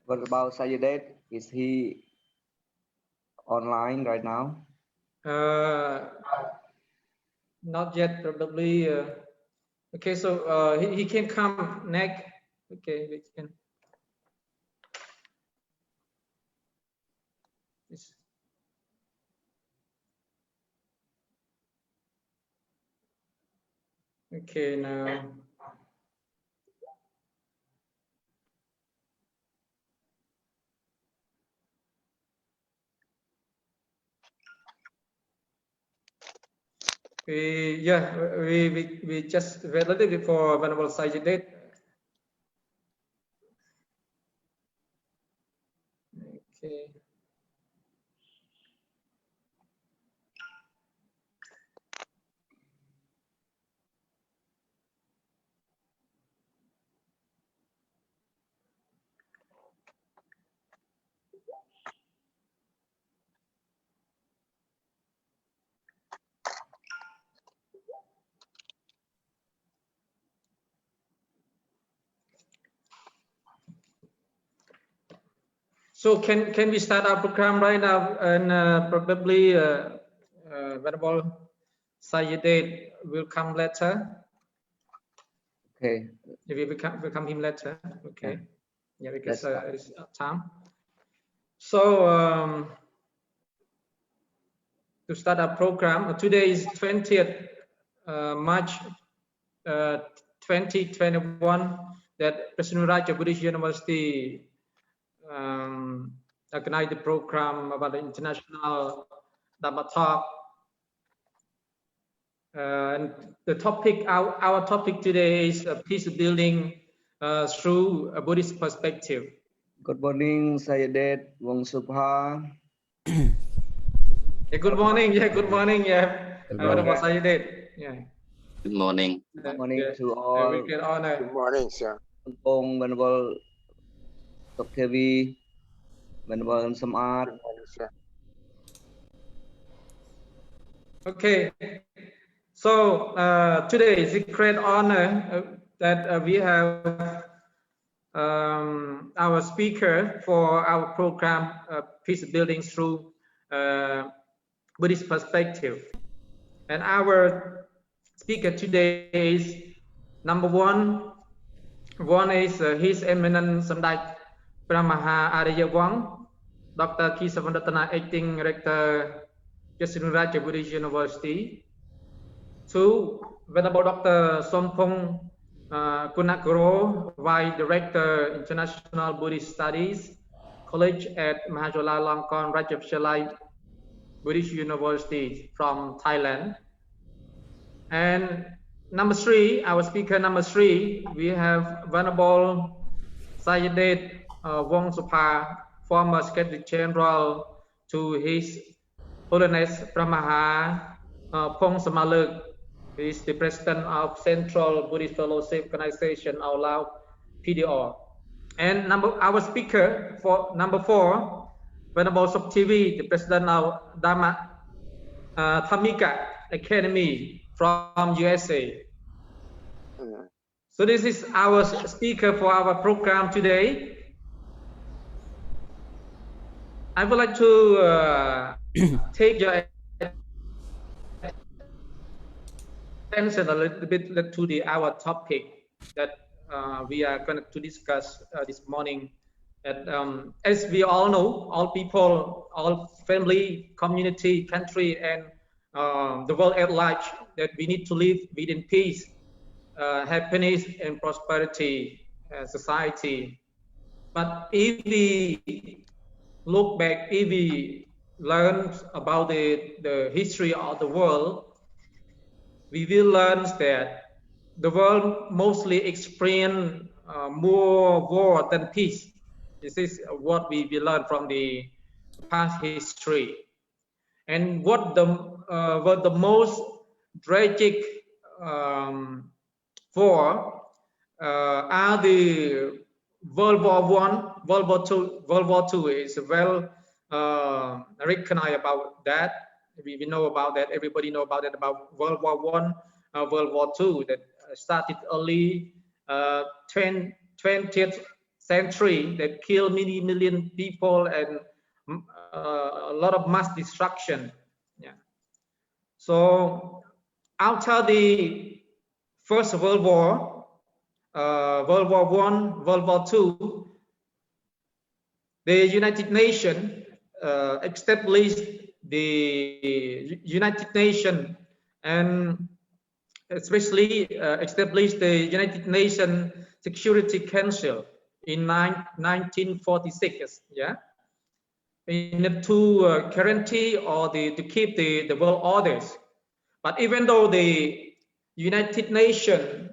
What about Sayedet? Is he online right now? Not yet, probably. Okay, so he can come next. Okay, we can. Okay, now. We just wait a little bit for Venerable Sayedet. Okay. So can we start our program right now? And probably Venerable Sayedet will come later. Okay. We will come him later. Okay. Yeah, because it's time. So to start our program, today is 20th March 2021. That President Raja Buddhist University organized the program about the international Dhamma talk. And the topic, our topic today is peace building through a Buddhist perspective. Good morning, Sayedet, Wong Subha. Yeah, good morning. Yeah, good morning. Yeah, Venerable Sayedet. Yeah. Good morning. Good morning to all. We get honor. Good morning, sir. Venerable Dr. V, Venerable Samad. Good morning, sir. Okay, so today is a great honor that we have our speaker for our program, Peace Building Through Buddhist Perspective. And our speaker today is number one. One is His Eminence Samdai Pramaha Arya Wang, Dr. Kisavandatana, acting rector, President Raja Buddhist University. Two, Venerable Dr. Sompong Kunakuro, Vice Director, International Buddhist Studies, College at Mahajala Rajavshalai Buddhist University from Thailand. And number three, our speaker number three, we have Venerable Sayedet Wong Supha, former Secretary General to His Holiness Pramaha Pong Samaluk, who is the President of Central Buddhist Fellowship Organization, Out Loud, PDR. And our speaker for number four, Venerable Soktivi, the President of Dhamma Dhammika Academy from USA. So this is our speaker for our program today. I would like to take your attention a little bit to our topic that we are going to discuss this morning. That, as we all know, all people, all family, community, country, and the world at large, that we need to live within peace, happiness, and prosperity society. But if we look back, if we learn about the history of the world, we will learn that the world mostly experience more war than peace. This is what we learn from the past history. And what the most tragic war are the World War I, World War II. World War II is well recognized about that. We know about that. Everybody know about it, about World War I, World War II, that started early 20th century that killed many million people and a lot of mass destruction. Yeah. So after the First World War, World War I, World War II, the United Nations established the United Nations and especially established the United Nations Security Council in 1946. Yeah, in order to guarantee or to keep the world orders. But even though the United Nations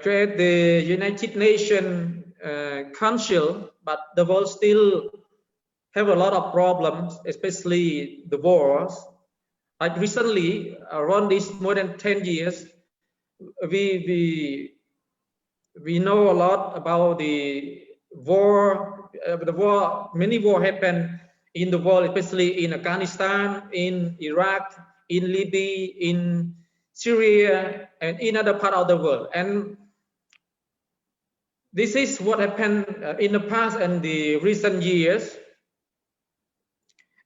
create the United Nations Council, but the world still have a lot of problems, especially the wars. Like recently, around this more than 10 years, we know a lot about the war. Many war happened in the world, especially in Afghanistan, in Iraq, in Libya, in Syria, and in other part of the world. And this is what happened in the past and the recent years.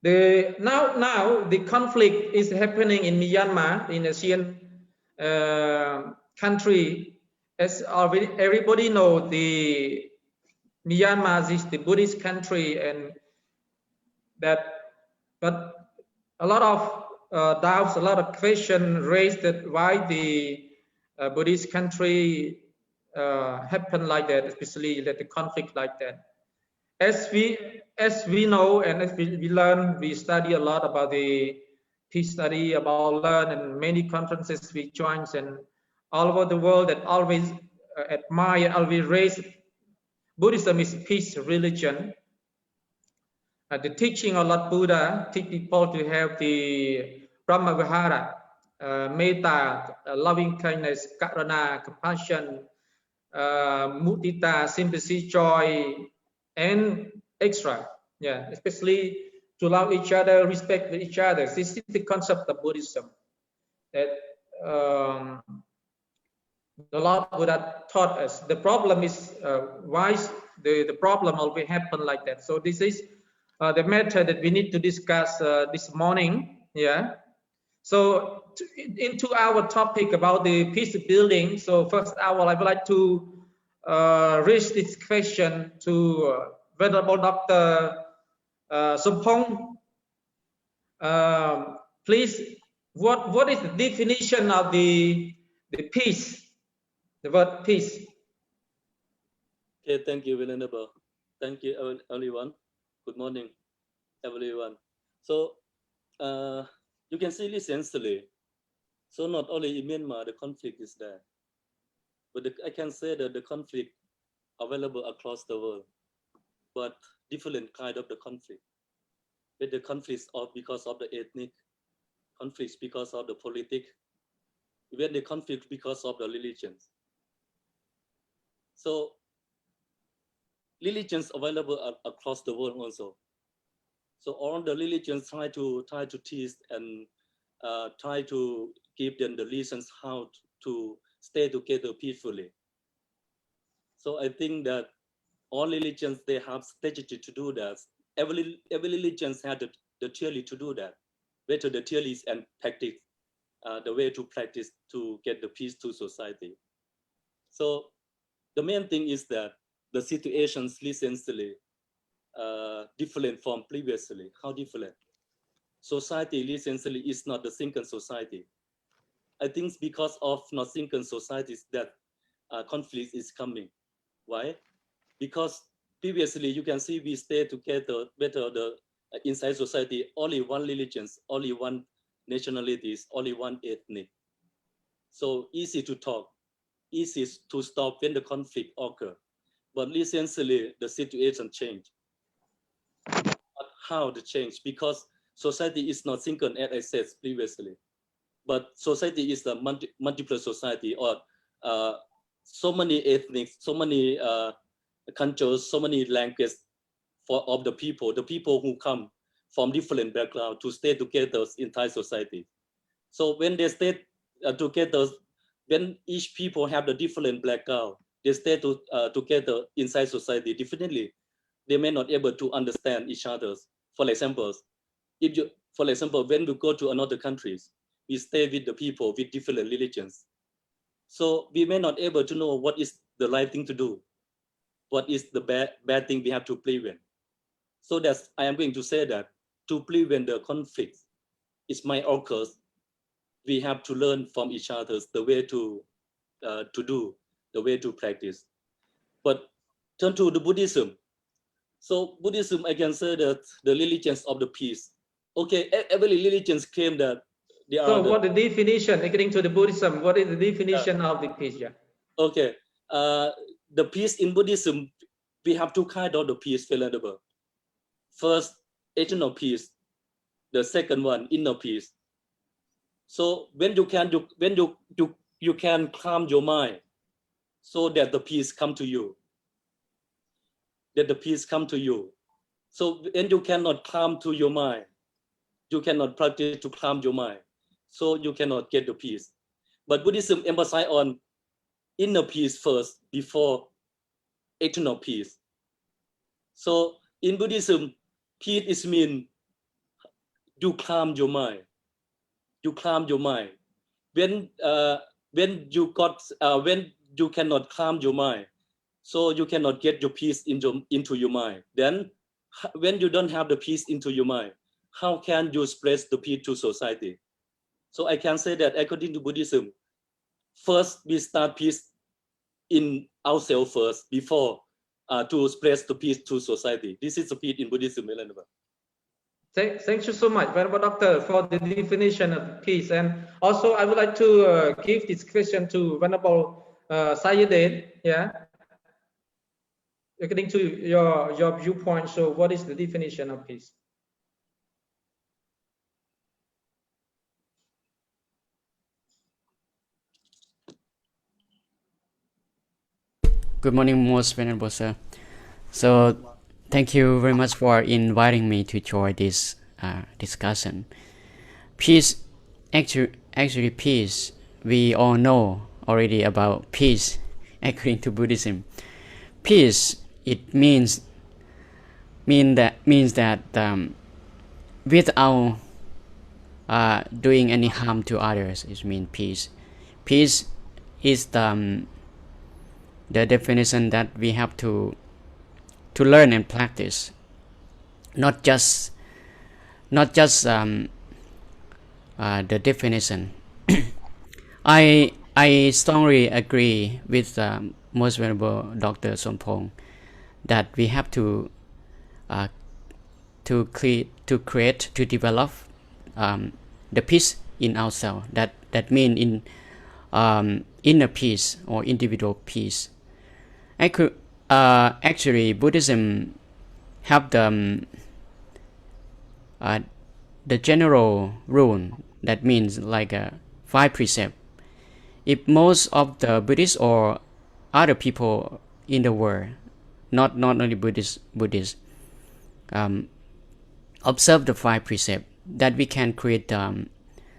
Now the conflict is happening in Myanmar, in ASEAN country. As everybody knows, the Myanmar is the Buddhist country, and that, but a lot of doubts, a lot of questions raised that why the Buddhist country happen like that, especially that the conflict like that. As we know and as we learn, we study a lot about the peace study, about learn, and many conferences we join, and all over the world that always admire, always raise Buddhism is peace religion. The teaching of Lord Buddha teach people to have the Brahma Vihara, metta, loving kindness, karuna, compassion, mudita, sympathy, joy, and extra. Yeah, especially to love each other, respect each other. This is the concept of Buddhism that the Lord Buddha taught us. The problem is why the problem always happen like that. So this is the matter that we need to discuss this morning. Yeah. So into our topic about the peace building. So first hour, I would like to raise this question to Venerable Dr. Sompong. Please, what is the definition of the peace? The word peace. Okay, thank you, Venerable. Thank you, everyone. Good morning, everyone. So you can see recently, so not only in Myanmar, the conflict is there, but I can say that the conflict available across the world, but different kind of the conflict. With the conflicts of because of the ethnic, conflicts because of the politic, even the conflict because of the religions. So religions available across the world also. So all the religions try to teach and try to give them the reasons how to stay together peacefully. So I think that all religions, they have strategy to do that. Every religion has the theory to do that. Better the theories and practice, the way to practice to get the peace to society. So the main thing is that the situations recently different from previously. How different? Society recently is not the single society. I think because of not single societies that conflict is coming. Why? Because previously you can see we stay together better the inside society, only one religions, only one nationalities, only one ethnic. So easy to talk, easy to stop when the conflict occur. But recently the situation changed. But how to change? Because society is not single as I said previously, but society is a multiple society, or so many ethnic, so many cultures, so many languages of the people who come from different backgrounds to stay together in Thai society. So when they stay together, when each people have the different background, they stay together inside society. Definitely, they may not able to understand each other. For example, when we go to another countries, we stay with the people with different religions. So we may not able to know what is the right thing to do, what is the bad thing we have to prevent. So that's I am going to say that to prevent the conflict, it's my occurs. We have to learn from each other the way to do, the way to practice. But turn to the Buddhism. So Buddhism, I can say that the religions of the peace. Okay, every religion claim that they are. So what the definition, according to the Buddhism, what is the definition of the peace? Yeah. Okay, the peace in Buddhism, we have two kinds of the peace available. First, eternal peace. The second one, inner peace. So when you can calm your mind, so that the peace come to you. That the peace come to you. So when you cannot calm to your mind, you cannot practice to calm your mind. So you cannot get the peace. But Buddhism emphasize on inner peace first before eternal peace. So in Buddhism, peace is mean you calm your mind. You calm your mind. When you cannot calm your mind, so you cannot get your peace into your mind. Then when you don't have the peace into your mind, how can you spread the peace to society? So I can say that according to Buddhism, first we start peace in ourselves first before to spread the peace to society. This is the peace in Buddhism. Thank you so much, Venerable Doctor, for the definition of peace. And also, I would like to give this question to Venerable Sayadaw. Yeah, according to your viewpoint, so what is the definition of peace? Good morning, most venerable sir. So, thank you very much for inviting me to join this discussion. Peace, actually, peace. We all know already about peace, according to Buddhism. Peace, it means that without doing any harm to others, it means peace. Peace is the definition that we have to learn and practice, not just the definition. I strongly agree with most venerable Dr. Sompong that we have to develop the peace in ourselves. That means in inner peace or individual peace. Actually, Buddhism have the general rule, that means like 5 precepts. If most of the Buddhists or other people in the world, not only Buddhists, observe the 5 precepts, that we can create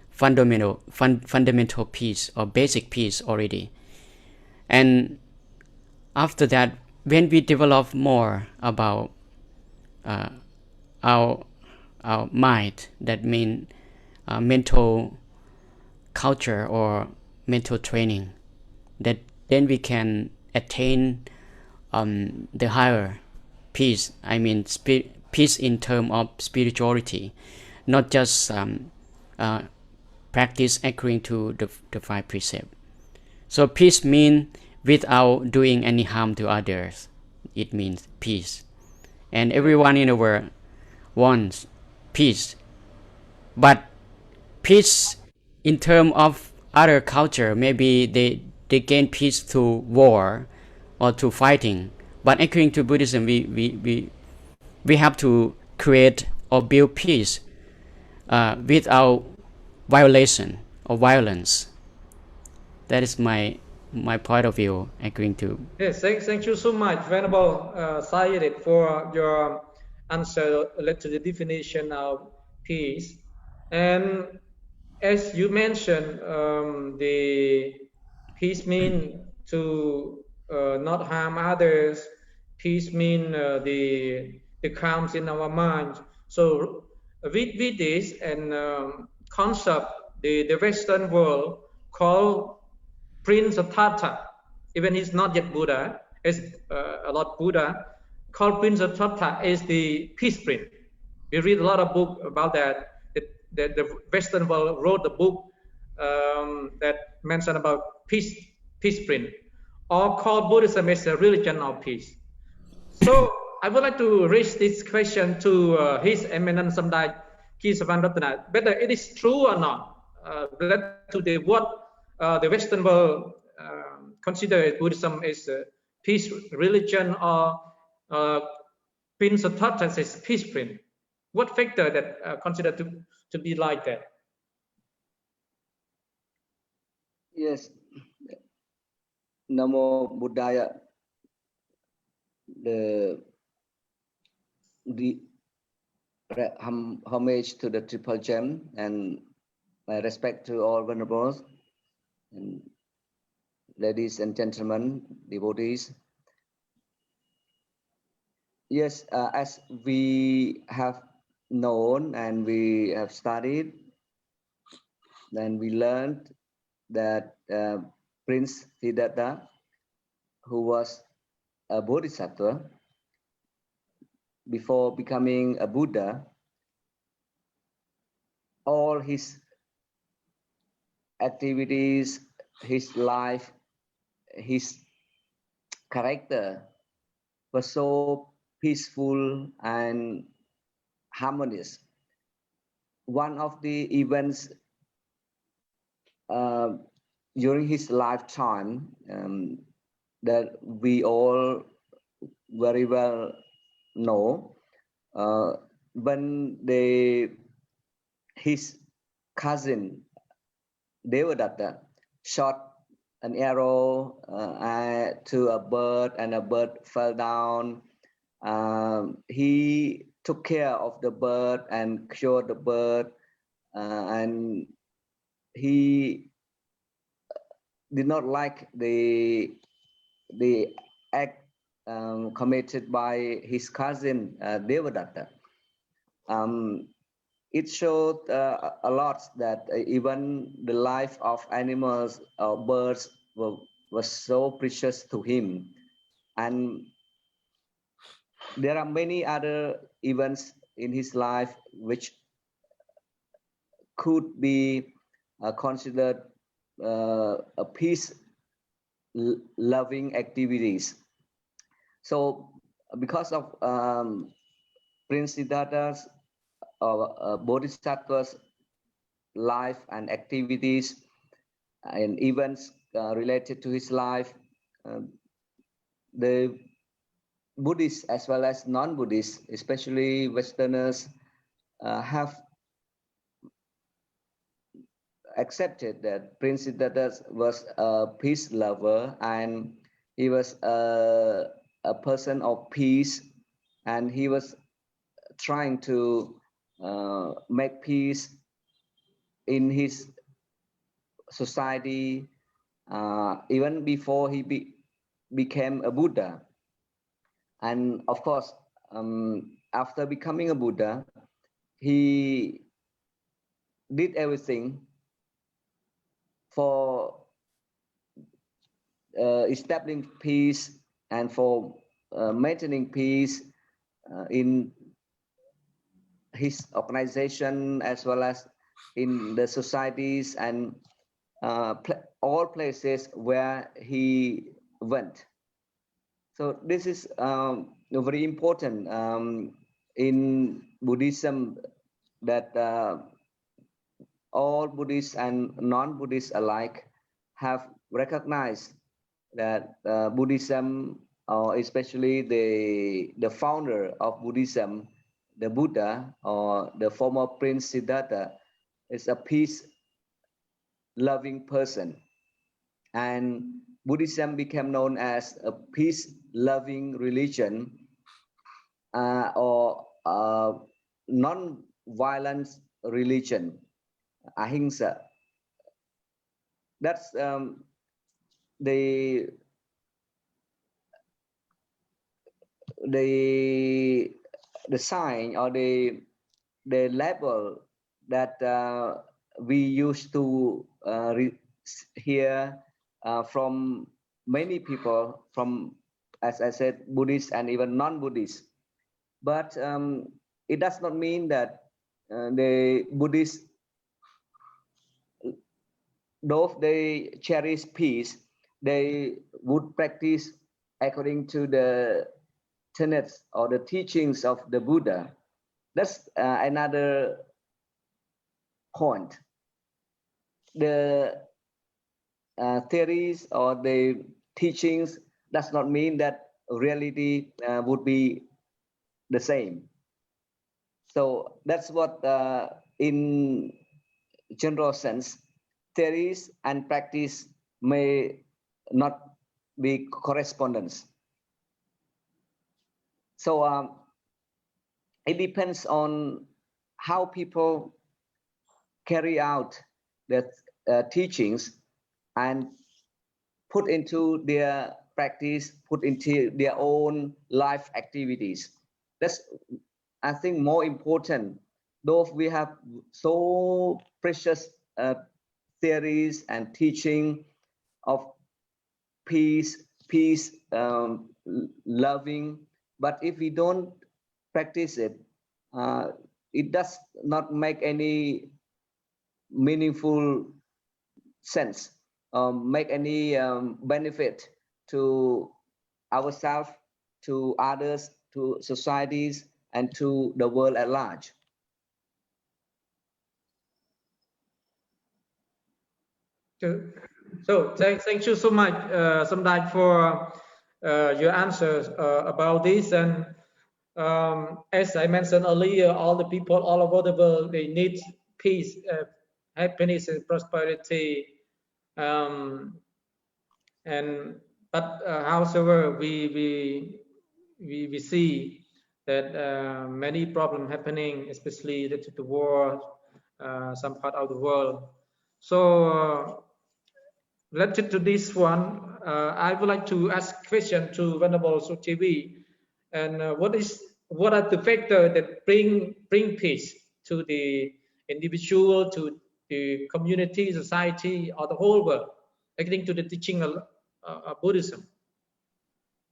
fundamental peace or basic peace already. And after that, when we develop more about our mind, that means mental culture or mental training, that then we can attain the higher peace. I mean peace in terms of spirituality, not just practice according to the 5 precepts. So peace means without doing any harm to others. It means peace. And everyone in the world wants peace. But peace in terms of other culture, maybe they gain peace through war or through fighting. But according to Buddhism, we have to create or build peace without violation or violence. That is my point of view, according to. Yes, thank you so much, Venerable Sayadaw, for your answer related to the definition of peace. And as you mentioned, the peace means to not harm others. Peace means the calms in our mind. So with this and concept, the Western world called Prince of Tata, even he's not yet Buddha, is a lot Buddha, called Prince of Tata is the peace prince. We read a lot of book about that. The Western world wrote the book that mentioned about peace prince, or called Buddhism as a religion of peace. So I would like to raise this question to His Eminence Samdai Kisavanratana, whether it is true or not. Related to what the Western world consider Buddhism as a peace religion, or Prince of Tata as peace prince. What factor that considered to be like that? Yes. Namo Buddhaya. The homage to the Triple Gem and my respect to all venerables and ladies and gentlemen, devotees. Yes, as we have known and we have studied, then we learned that Prince Siddhartha, who was a Bodhisattva, before becoming a Buddha, all his activities, his life, his character was so peaceful and harmonious. One of the events during his lifetime that we all very well know, when his cousin Devadatta shot an arrow to a bird and a bird fell down. He took care of the bird and cured the bird, and he did not like the act committed by his cousin Devadatta. It showed a lot that even the life of animals or birds was so precious to him. And there are many other events in his life which could be considered a peace-loving activities. So because of Prince Siddhartha's Bodhisattva's life and activities and events related to his life, the Buddhists as well as non-Buddhists, especially Westerners, have accepted that Prince Siddhartha was a peace lover and he was a person of peace, and he was trying to make peace in his society even before he became a Buddha. And of course, after becoming a Buddha, he did everything for establishing peace and for maintaining peace in his organization as well as in the societies and all places where he went. So this is very important in Buddhism, that all Buddhists and non-Buddhists alike have recognized that Buddhism, or especially the founder of Buddhism, the Buddha or the former Prince Siddhartha, is a peace-loving person. And Buddhism became known as a peace-loving religion or non-violent religion, ahimsa. That's the the sign or the label that we used to hear from many people, from, as I said, Buddhist and even non-Buddhist. But it does not mean that the Buddhists, though they cherish peace, they would practice according to the tenets or the teachings of the Buddha. That's another point. The theories or the teachings does not mean that reality would be the same. So that's what, in general sense, theories and practice may not be correspondence. So it depends on how people carry out the teachings and put into their practice, put into their own life activities. That's, I think, more important. Though we have so precious theories and teaching of peace, loving, but if we don't practice it, it does not make any meaningful sense, make any benefit to ourselves, to others, to societies, and to the world at large. So thank you so much, Samdai, for your answers about this. And as I mentioned earlier, all the people all over the world, they need peace, happiness, and prosperity. However, we see that many problems happening, especially related to the war, some part of the world. So related to this one, I would like to ask a question to Venerable Suchivi. And what are the factors that bring peace to the individual, to the community, society, or the whole world, according to the teaching of Buddhism?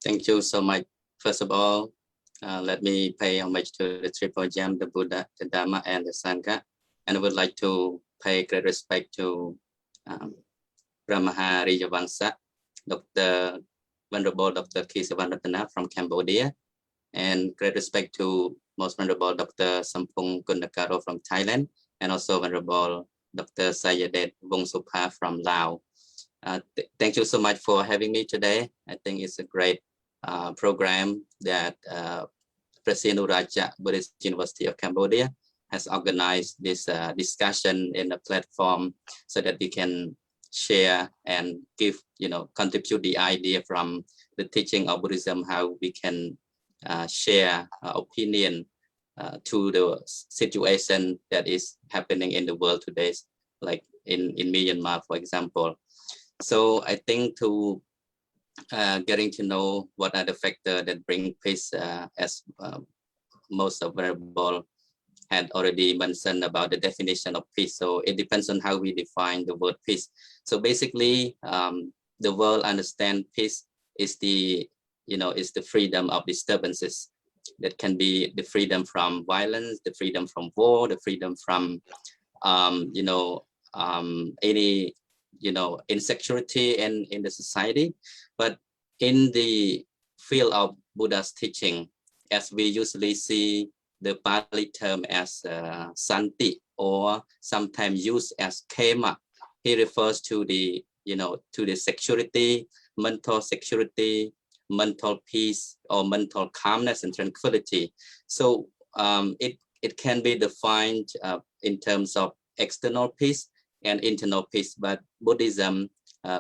Thank you so much. First of all, let me pay homage to the Triple Gem, the Buddha, the Dharma, and the Sangha. And I would like to pay great respect to Brahmaha Rijavangsa, Venerable Dr. Kisavanratana from Cambodia, and great respect to Most Venerable Dr. Sampung Kundakaro from Thailand, and also Venerable Dr. Sayadet Vongsupa from Laos. Thank you so much for having me today. I think it's a great program that President Uraja Buddhist University of Cambodia has organized this discussion in a platform so that we can share and give, contribute the idea from the teaching of Buddhism, how we can share opinion to the situation that is happening in the world today, like in Myanmar, for example. So I think to getting to know what are the factors that bring peace, as most of Venerable had already mentioned about the definition of peace. So it depends on how we define the word peace. So basically, the world understands peace is the, is the freedom of disturbances. That can be the freedom from violence, the freedom from war, the freedom from, any, insecurity in the society. But in the field of Buddha's teaching, as we usually see the Pali term as santi, or sometimes used as kema, he refers to the, to the security, mental security, mental peace, or mental calmness and tranquility. So it can be defined in terms of external peace and internal peace, but Buddhism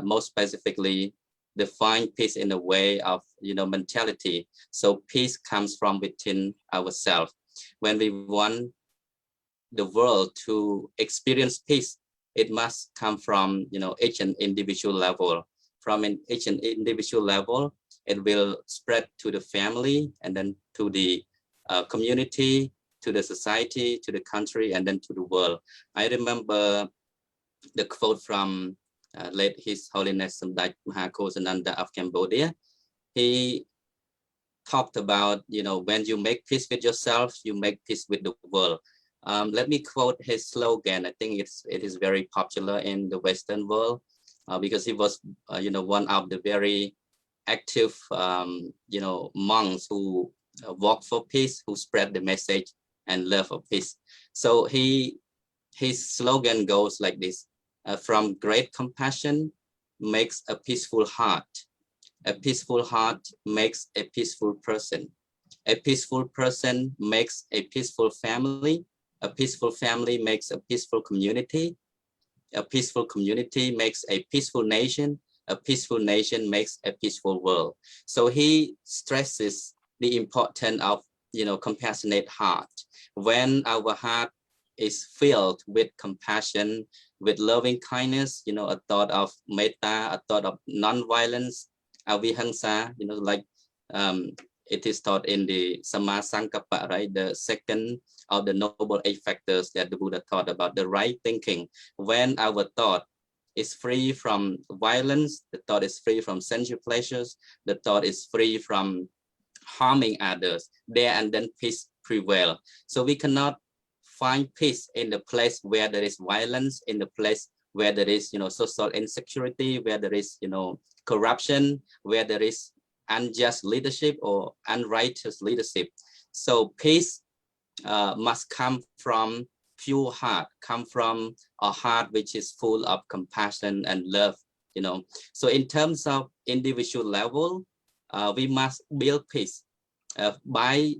most specifically define peace in a way of, mentality. So peace comes from within ourselves. When we want the world to experience peace, it must come from, each individual level. From each individual level, it will spread to the family, and then to the community, to the society, to the country, and then to the world. I remember the quote from late His Holiness Samdech Mahakosananda of Cambodia. He talked about, when you make peace with yourself, you make peace with the world. Let me quote his slogan. I think it is very popular in the Western world because he was, one of the very active, monks who walk for peace, who spread the message and love of peace. So his slogan goes like this: from great compassion makes a peaceful heart. A peaceful heart makes a peaceful person. A peaceful person makes a peaceful family. A peaceful family makes a peaceful community. A peaceful community makes a peaceful nation. A peaceful nation makes a peaceful world. So he stresses the importance of, compassionate heart. When our heart is filled with compassion, with loving kindness, a thought of metta, a thought of non-violence, avihangsa, like it is taught in the Samma Sankappa, right? The second of the noble 8 factors that the Buddha taught about, the right thinking. When our thought is free from violence, the thought is free from sensual pleasures, the thought is free from harming others, there and then peace prevail. So we cannot find peace in the place where there is violence, in the place where there is, social insecurity, where there is, corruption, where there is unjust leadership or unrighteous leadership. So peace must come from pure heart, come from a heart which is full of compassion and love, So in terms of individual level, we must build peace by,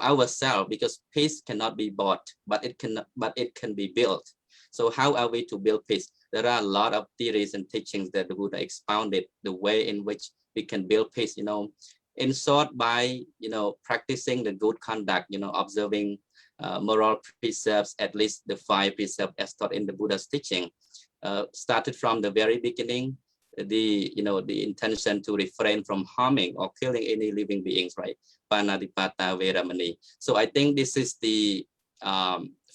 ourselves, because peace cannot be bought, but it can be built. So how are we to build peace? There are a lot of theories and teachings that the Buddha expounded, the way in which we can build peace, in short, by, practicing the good conduct, observing moral precepts, at least the 5 precepts as taught in the Buddha's teaching. Started from the very beginning, the intention to refrain from harming or killing any living beings, right? Panatipata Veramani. So I think this is the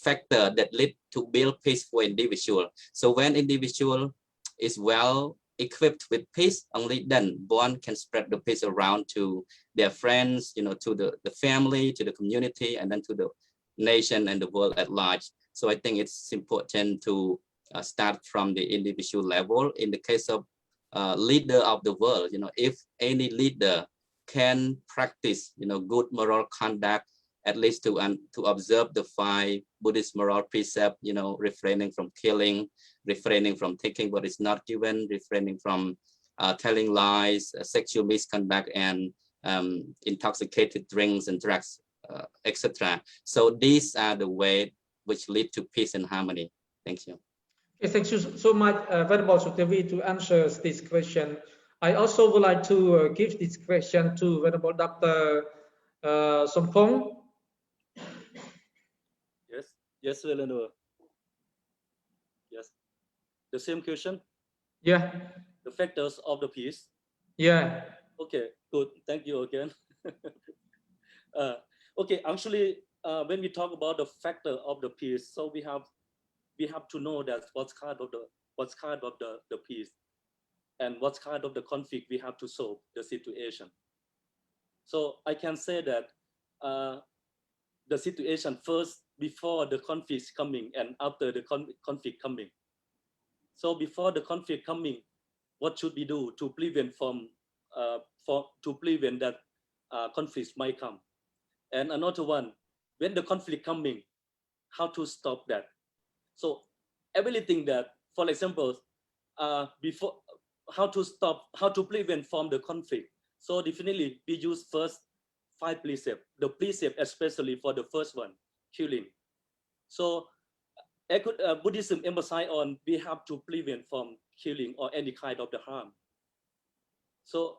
factor that lead to build peace for individual. So when individual is well equipped with peace, only then one can spread the peace around to their friends, to the family, to the community, and then to the nation and the world at large. So I think it's important to start from the individual level. In the case of leader of the world, if any leader can practice, good moral conduct, at least to observe the 5 Buddhist moral precepts, refraining from killing, refraining from taking what is not given, refraining from telling lies, sexual misconduct, and intoxicated drinks and drugs, etc. So these are the way which lead to peace and harmony. Thank you. Okay, thank you so much, Venerable Sukdevi, to answer this question. I also would like to give this question to Venerable Dr. Sompong. Yes, Eleanor. Yes. The same question? Yeah. The factors of the peace? Yeah. Okay, good. Thank you again. Okay, actually, when we talk about the factor of the peace, so we have to know that what's kind of the peace and what kind of the conflict we have to solve the situation. So I can say that the situation first, before the conflict coming, and after the conflict coming. So before the conflict coming, what should we do to prevent that conflict might come? And another one, when the conflict coming, how to stop that? So everything that, for example, before, how to prevent from the conflict. So definitely we use first 5 precepts, the precept especially for the first one, killing. So Buddhism emphasize on we have to prevent from killing or any kind of the harm. So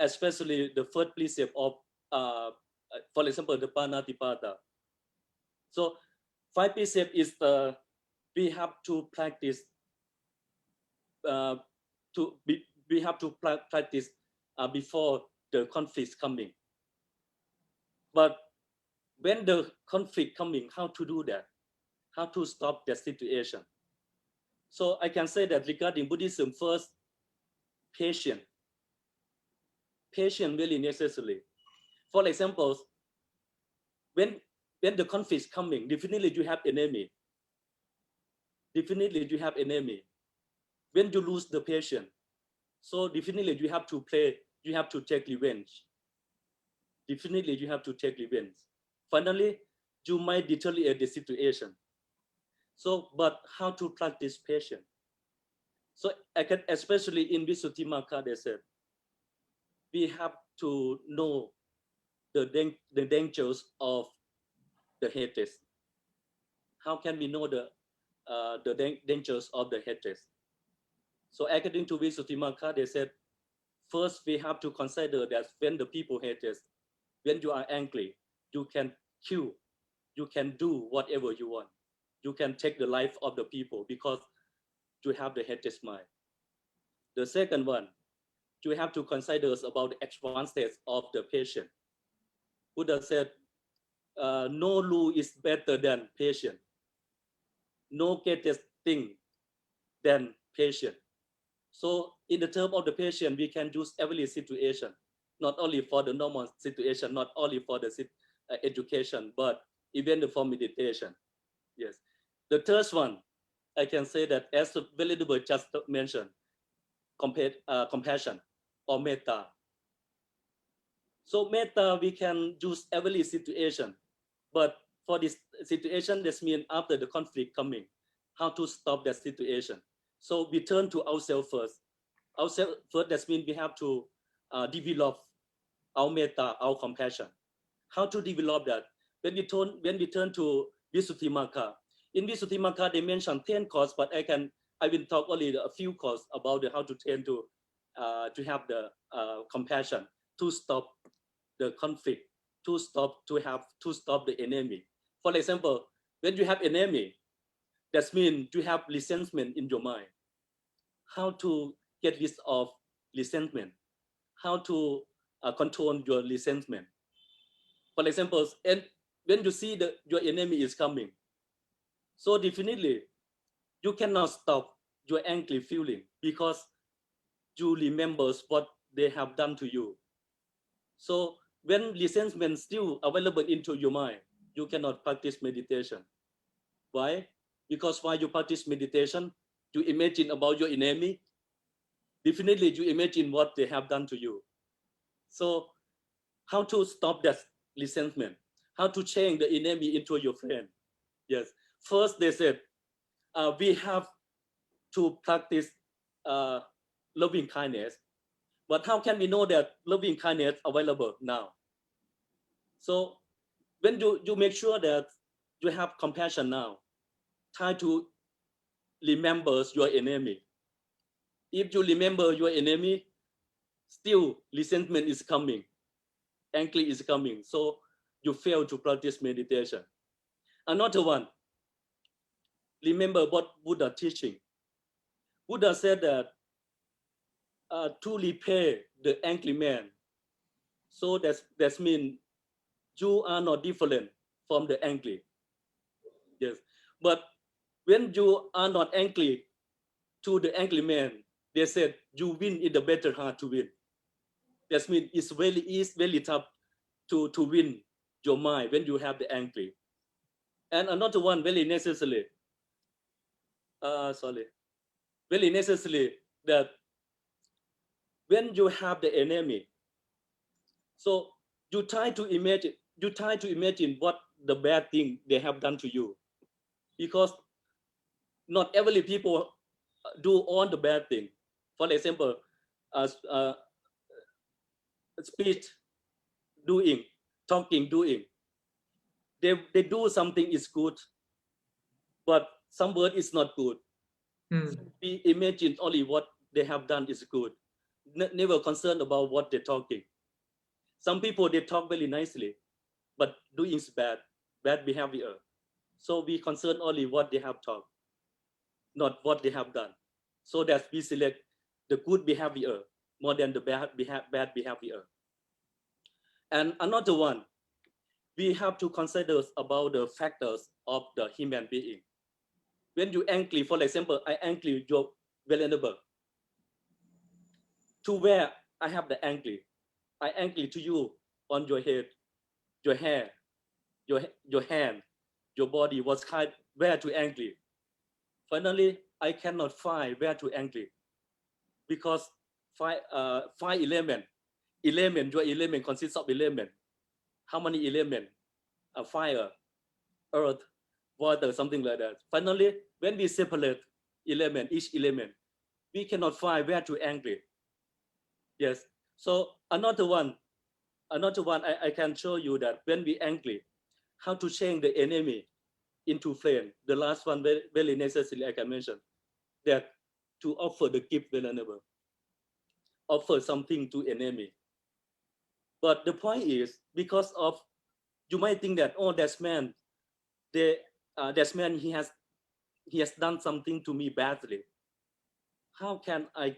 especially the first precept of, for example, the Panatipata. So 5 precept is we have to practice we have to practice before the conflict coming. But when the conflict coming, how to do that? How to stop that situation? So I can say that regarding Buddhism, first, patience. Patience really necessary. For example, when the conflict is coming, definitely you have enemy. Definitely you have enemy. When you lose the patience, so definitely you have to play, you have to take revenge. Definitely you have to take revenge. Finally, you might deteriorate the situation. So, but how to practice patience? So I can, especially in Visuddhimagga, they said, we have to know the dangers of the hatred. How can we know the dangers of the hatred? So according to Visuddhimagga, they said, first we have to consider that when the people hate us, when you are angry, you can kill, you can do whatever you want. You can take the life of the people because you have the hatred mind. The second one, you have to consider about the advantage of the patient. Buddha said, no rule is better than patient. No greatest thing than patient. So in the term of the patient, we can use every situation, not only for the normal situation, not only for the education, but even for meditation. Yes. The third one, I can say that as the Venerable just mentioned, compassion or metta. So metta, we can use every situation, but for this situation, this means after the conflict coming, how to stop that situation. So we turn to ourselves first. Ourselves first, that means we have to develop our metta, our compassion. How to develop that? When we turn to Visuddhimagga, in Visuddhimagga they mention 10 courses, but I will talk only a few courses about how to turn to have the compassion, to stop the conflict, to stop the enemy. For example, when you have enemy, that means you have resentment in your mind. How to get rid of resentment? How to control your resentment? For example, and when you see that your enemy is coming, so definitely you cannot stop your angry feeling because you remember what they have done to you. So when resentment still available into your mind, you cannot practice meditation. Why? Because while you practice meditation, you imagine about your enemy. Definitely you imagine what they have done to you. So how to stop that resentment? How to change the enemy into your friend? Yes. First, they said we have to practice loving kindness. But how can we know that loving kindness available now? So when you make sure that you have compassion now, try to remember your enemy. If you remember your enemy, still resentment is coming, anger is coming. So you fail to practice meditation. Another one, remember what Buddha teaching. Buddha said that to repay the angry man. So that means you are not different from the angry. Yes. But when you are not angry to the angry man, they said you win in the better hard to win. That means it's very tough to win your mind when you have the angry. And another one very necessary. Very necessary that when you have the enemy, so you try to imagine what the bad thing they have done to you, because not every people do all the bad thing. For example, speech, doing, talking, doing. They do something is good, but some word is not good. So we imagine only what they have done is good, never concerned about what they're talking. Some people they talk very nicely, but doing is bad behavior. So we concern only what they have talked, not what they have done. So that we select the good behavior more than the bad behavior. And another one, we have to consider about the factors of the human being. When you angry, for example, I angry your vulnerable. To where I have the angry, I angry to you on your head, your hair, your hand, your body was kind where to angry. Finally, I cannot find where to angry because five element. Your element consists of element. How many element? Fire, earth, water, something like that. Finally, when we separate each element, we cannot find where to angry. Yes. So another one I can show you that when we angry, how to change the enemy into friend. The last one very, very necessary I can mention that to offer the gift vulnerable, offer something to enemy. But the point is because of you might think that that man, he has done something to me badly. How can I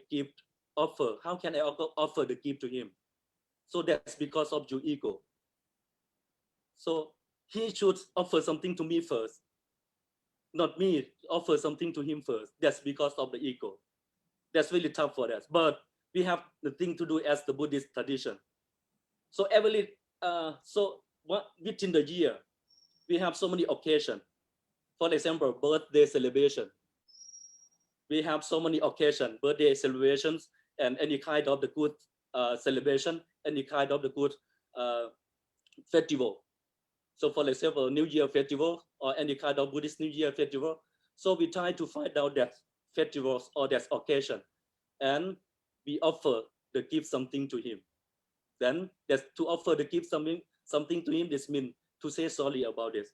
offer? How can I offer the gift to him? So that's because of your ego. So he should offer something to me first, not me offer something to him first. That's because of the ego. That's really tough for us. But we have the thing to do as the Buddhist tradition. So within the year, we have so many occasions. For example, birthday celebration. We have so many occasions, birthday celebrations, and any kind of the good celebration, any kind of the good festival. So for example, New Year festival or any kind of Buddhist New Year festival. So we try to find out that festivals or that occasion, and we offer the gift something to him. Then that's to offer the gift something to him. This means to say sorry about this.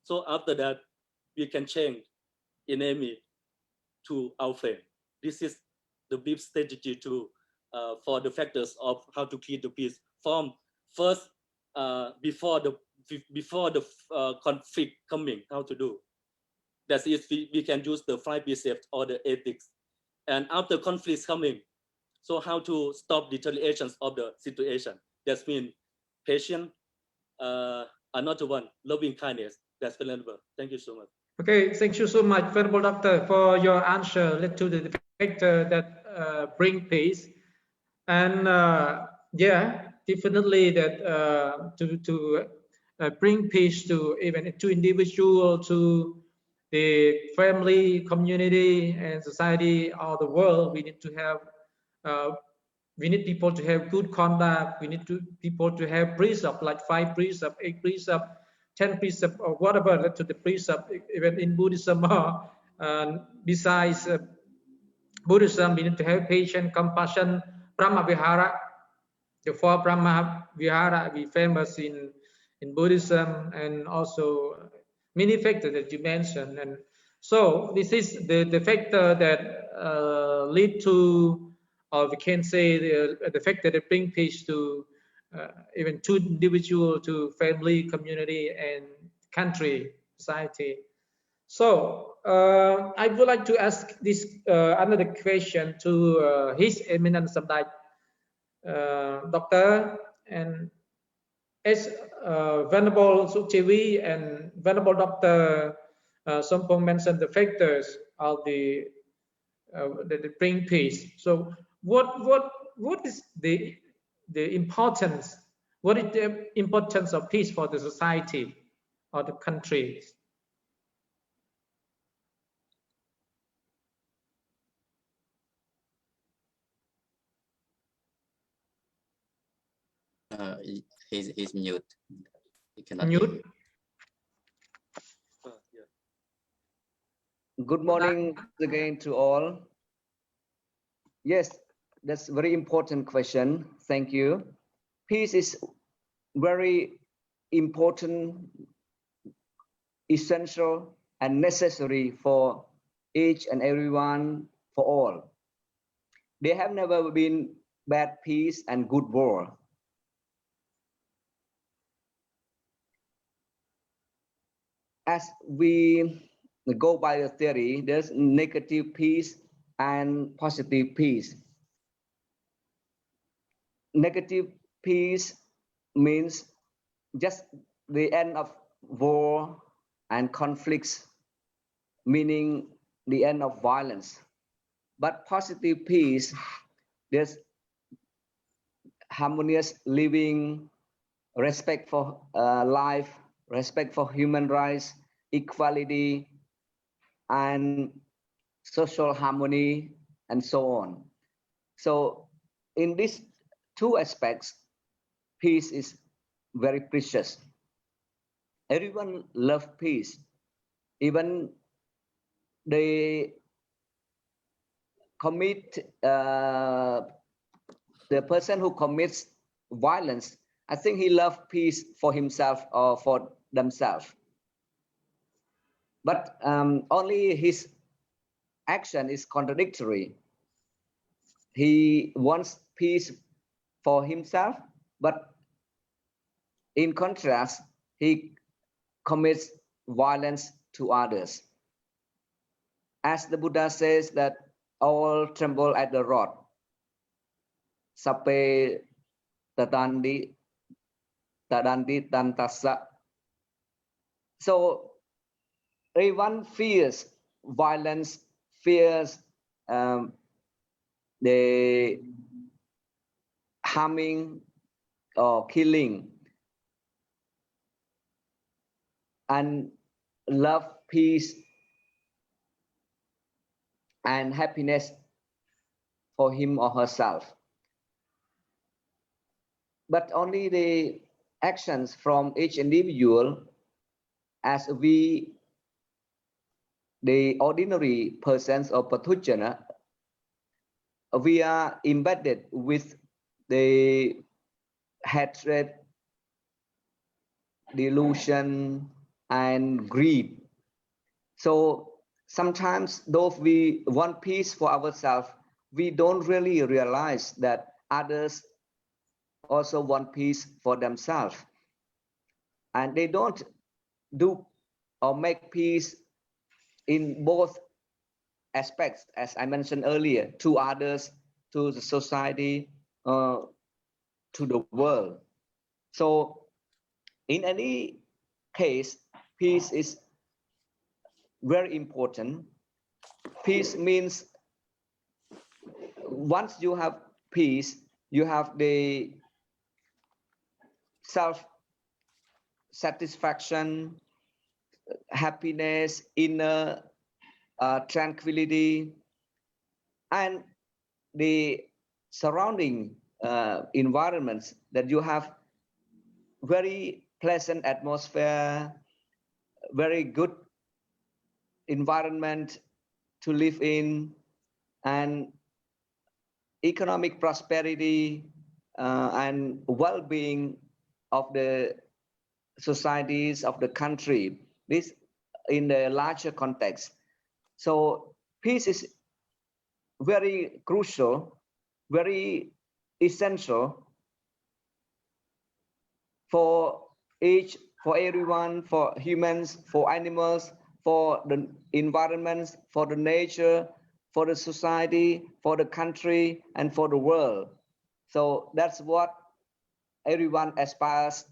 So after that, we can change enemy to our friend. This is the big strategy to for the factors of how to create the peace. From first, before the conflict coming, how to do. That is, we can use the 5 precepts or the ethics. And after conflicts coming, so how to stop deteriorations of the situation. That means patience, another one, loving kindness. That's valuable. Thank you so much. Okay, thank you so much, Venerable Doctor, for your answer led to the factor that bring peace. And yeah, definitely that to bring peace to even to individual, to the family, community, and society, or the world, we need to have we need people to have good conduct. We need people to have precepts like 5 precepts, 8 precepts, 10 precepts, or whatever to the precept. Even in Buddhism, besides Buddhism, we need to have patience, compassion, Brahmavihara. The 4 Brahmavihara we famous in Buddhism, and also many factors that you mentioned. And so this is the factor that lead to, or we can say the factor that bring peace to even to individual, to family, community, and country, society. So I would like to ask this another question to His Eminence Samdai Doctor, and as Venerable Suchevi and Venerable Doctor Sompong mentioned the factors of the that bring peace. So what is the importance? What is the importance of peace for the society or the country? He's mute. He cannot Mute. Yeah. Good morning again to all. Yes, that's a very important question. Thank you. Peace is very important, essential, and necessary for each and everyone, for all. There have never been bad peace and good war. As we go by the theory, there's negative peace and positive peace. Negative peace means just the end of war and conflicts, meaning the end of violence. But positive peace, there's harmonious living, respect for life, respect for human rights, equality, and social harmony, and so on. So in these two aspects, peace is very precious. Everyone loves peace. Even they commit, the person who commits violence, I think he loves peace for himself or for themselves. But only his action is contradictory. He wants peace for himself, but in contrast, he commits violence to others. As the Buddha says that all tremble at the rod. Sape tadanti tantassa. So everyone fears violence, fears the harming or killing, and love, peace, and happiness for him or herself. But only the actions from each individual, as we, the ordinary persons or Patujana, we are embedded with the hatred, delusion, and greed. So sometimes, though we want peace for ourselves, we don't really realize that others also want peace for themselves. And they don't do or make peace in both aspects, as I mentioned earlier, to others, to the society, to the world. So in any case, peace is very important. Peace means once you have peace, you have the self-satisfaction, happiness, inner tranquility, and the surrounding environments, that you have very pleasant atmosphere, very good environment to live in, and economic prosperity and well-being of the societies of the country. This in the larger context. So peace is very crucial, very essential for everyone, for humans, for animals, for the environments, for the nature, for the society, for the country, and for the world. So that's what everyone aspires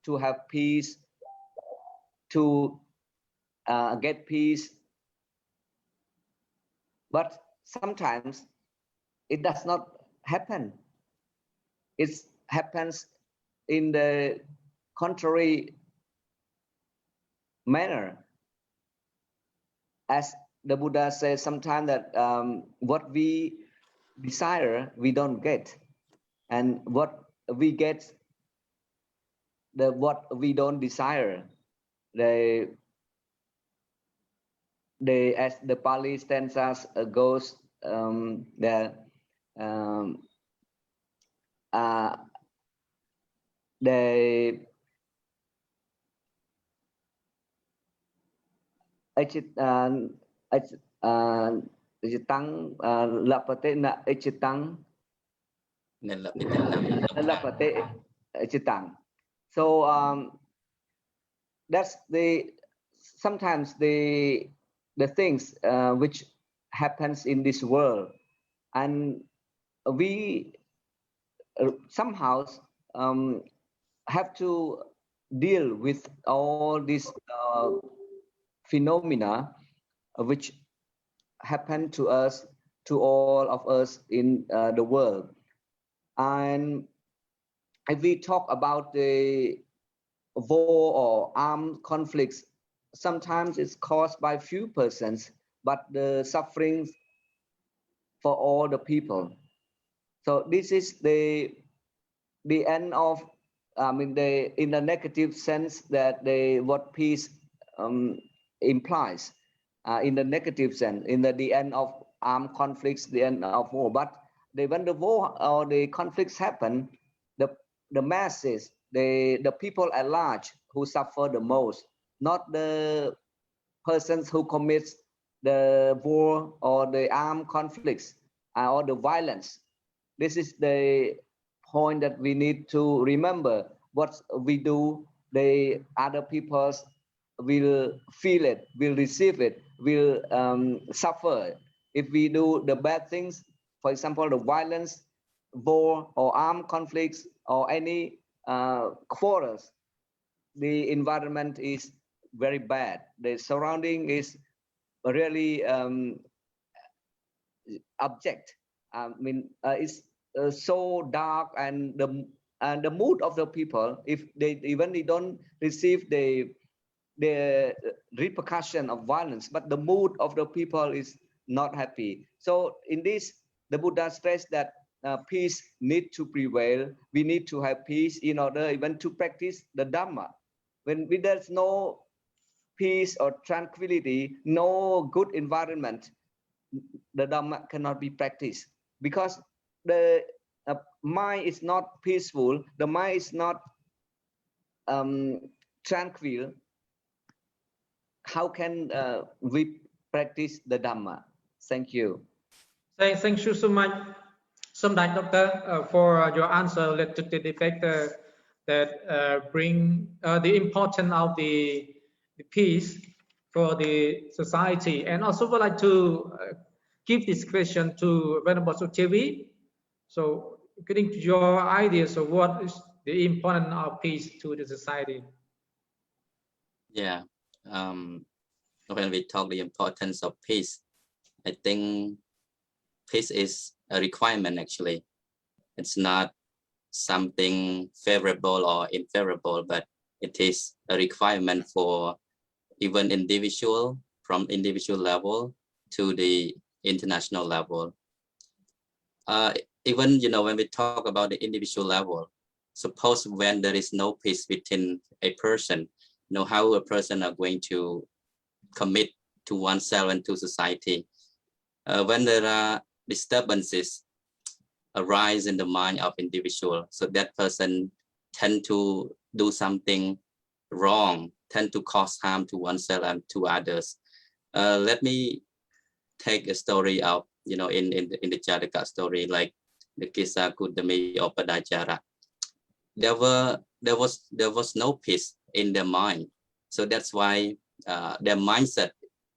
to have peace, to get peace. But sometimes it does not happen. It happens in the contrary manner. As the Buddha says sometimes that what we desire, we don't get. And what we get, what we don't desire. As the Pali stanzas goes, the Achitang lapate na achitang lapate achitang. So that's sometimes the things which happens in this world, and we somehow have to deal with all these phenomena which happen to us, to all of us in the world. And if we talk about the war or armed conflicts, sometimes it's caused by few persons, but the suffering for all the people. So this is the end of, I mean, in the negative sense that what peace implies, in the negative sense, in the end of armed conflicts, the end of war. But when the war or the conflicts happen, the masses, the people at large who suffer the most, not the persons who commit the war or the armed conflicts or the violence. This is the point that we need to remember. What we do, the other peoples will feel it, will receive it, will suffer. If we do the bad things, for example, the violence, war or armed conflicts or any quarrels, the environment is very bad. The surrounding is really object. I mean, it's so dark, and the mood of the people, if they don't receive the repercussion of violence, but the mood of the people is not happy. So in this, the Buddha stressed that peace need to prevail. We need to have peace in order even to practice the Dhamma. When there's no peace or tranquility, no good environment, the Dhamma cannot be practiced, because the mind is not peaceful, the mind is not tranquil. How can we practice the Dhamma? Thank you. Thank you so much, Somdai Doctor, for your answer related to the factor that bring the importance of the peace for the society. And also would like to give this question to Venerable Suchevi. So according to your ideas of what is the importance of peace to the society? Yeah, when we talk the importance of peace, I think peace is a requirement. Actually, it's not something favorable or unfavorable, but it is a requirement for even individual, from individual level to the international level. Even, you know, when we talk about the individual level, suppose when there is no peace within a person, you know, how a person are going to commit to oneself and to society. When there are disturbances arise in the mind of individual, so that person tend to do something wrong, tend to cause harm to oneself and to others. Let me take a story of, you know, in the Jataka story, like the Kisa Kudami or Padajara. There was no peace in their mind, so that's why their mindset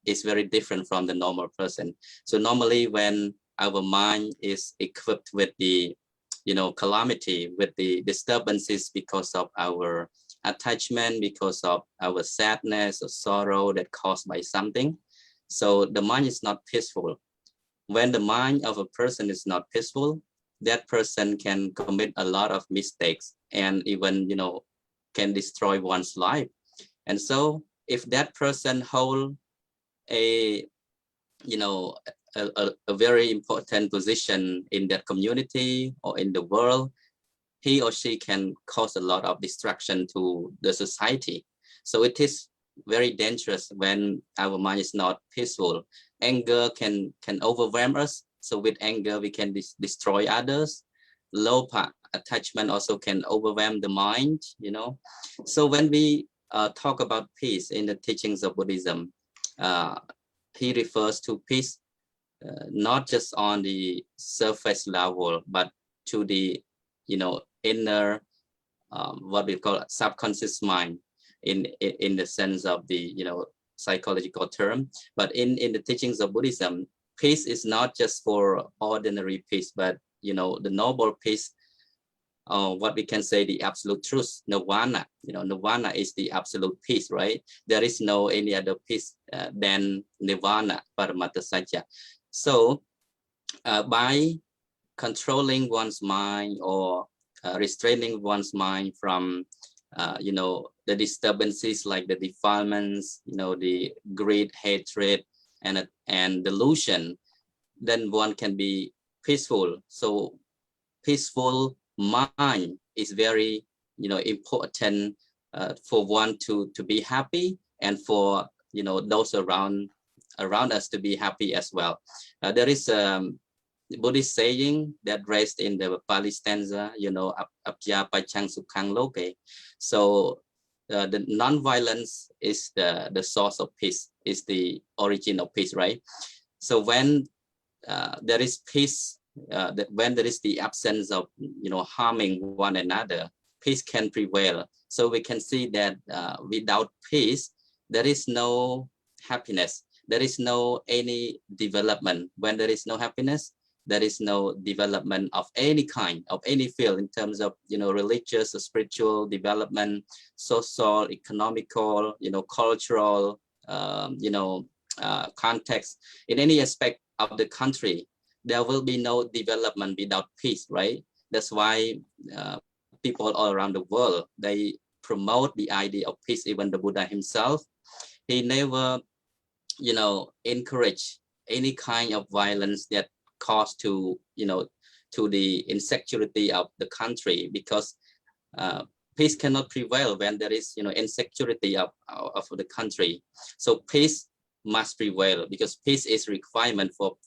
is very different from the normal person. So normally when our mind is equipped with the, you know, calamity, with the disturbances because of our attachment, because of our sadness or sorrow that caused by something, so the mind is not peaceful. When the mind of a person is not peaceful, that person can commit a lot of mistakes and even, you know, can destroy one's life. And so if that person hold a, you know, a very important position in that community or in the world, he or she can cause a lot of destruction to the society. So it is very dangerous when our mind is not peaceful. Anger can overwhelm us. So with anger, we can destroy others. Low attachment also can overwhelm the mind, you know. So when we talk about peace in the teachings of Buddhism, he refers to peace not just on the surface level, but to the, you know, inner, what we call subconscious mind, in the sense of the, you know, psychological term. But in the teachings of Buddhism, peace is not just for ordinary peace, but, you know, the noble peace what we can say the absolute truth, nirvana. Nirvana is the absolute peace, right? There is no any other peace than nirvana, paramatta satya. So by controlling one's mind or restraining one's mind from the disturbances like the defilements, the greed, hatred, and delusion, then one can be peaceful. So peaceful mind is very important for one to be happy, and for those around us to be happy as well. There is Buddhist saying that raised in the Pali stanza, apya pachang sukhang loke. So the non-violence is the source of peace, is the origin of peace, right? So when there is peace, when there is the absence of harming one another, peace can prevail. So we can see that without peace, there is no happiness, there is no any development. When there is no happiness, there is no development of any kind, of any field, in terms of religious or spiritual development, social, economical, cultural, context. In any aspect of the country, there will be no development without peace, right? That's why people all around the world, they promote the idea of peace. Even the Buddha himself, he never encourage any kind of violence that cause to to the insecurity of the country, because peace cannot prevail when there is insecurity of the country. So peace must prevail, because peace is requirement for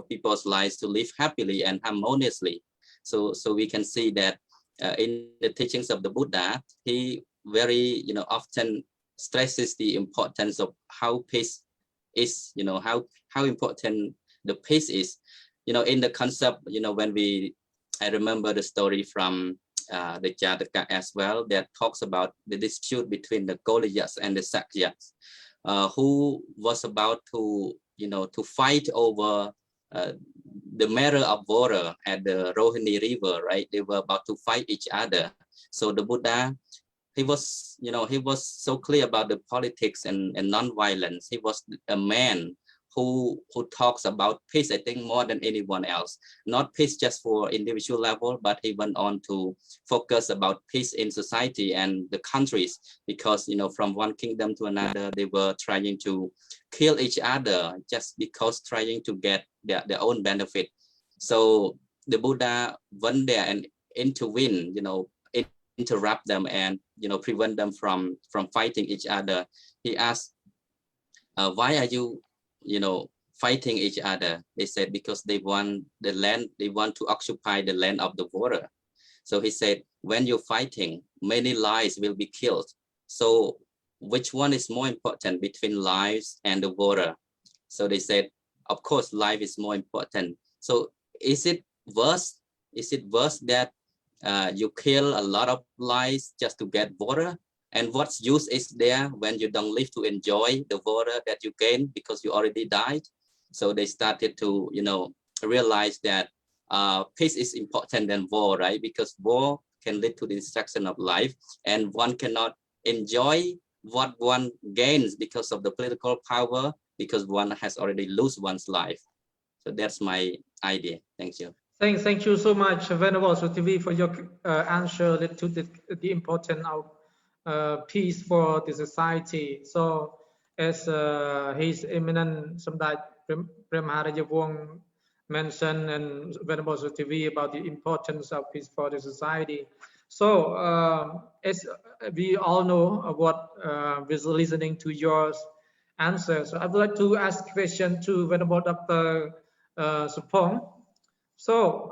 people's lives to live happily and harmoniously. So we can see that in the teachings of the Buddha, he very often stresses the importance of how peace is, how important the peace is. In the concept, when I remember the story from the Jataka as well, that talks about the dispute between the Goliyas and the Sakyas, who was about to fight over the matter of water at the Rohini River, right? They were about to fight each other. So the Buddha, he was so clear about the politics and non-violence. He was a man who talks about peace, I think, more than anyone else. Not peace just for individual level, but he went on to focus about peace in society and the countries, because from one kingdom to another, they were trying to kill each other just because trying to get their own benefit. So the Buddha went there and intervene, interrupt them and prevent them from fighting each other. He asked, why are you fighting each other? They said, because they want the land, they want to occupy the land of the water. So he said, when you're fighting, many lives will be killed. So which one is more important between lives and the water? So they said, of course, life is more important. So is it worse that you kill a lot of lives just to get water? And what use is there when you don't live to enjoy the water that you gain because you already died? So they started to realize that peace is important than war, right? Because war can lead to the destruction of life, and one cannot enjoy what one gains because of the political power, because one has already lost one's life. So that's my idea. Thank you. Thank you so much, Venerable Sutivi, for your answer to the importance of peace for the society. So as His Eminent Samdai Premharaja Wong mentioned, and Venerable Sutivi, about the importance of peace for the society. So as we all know what was listening to your answer, so I would like to ask a question to Venerable Dr. Supong. So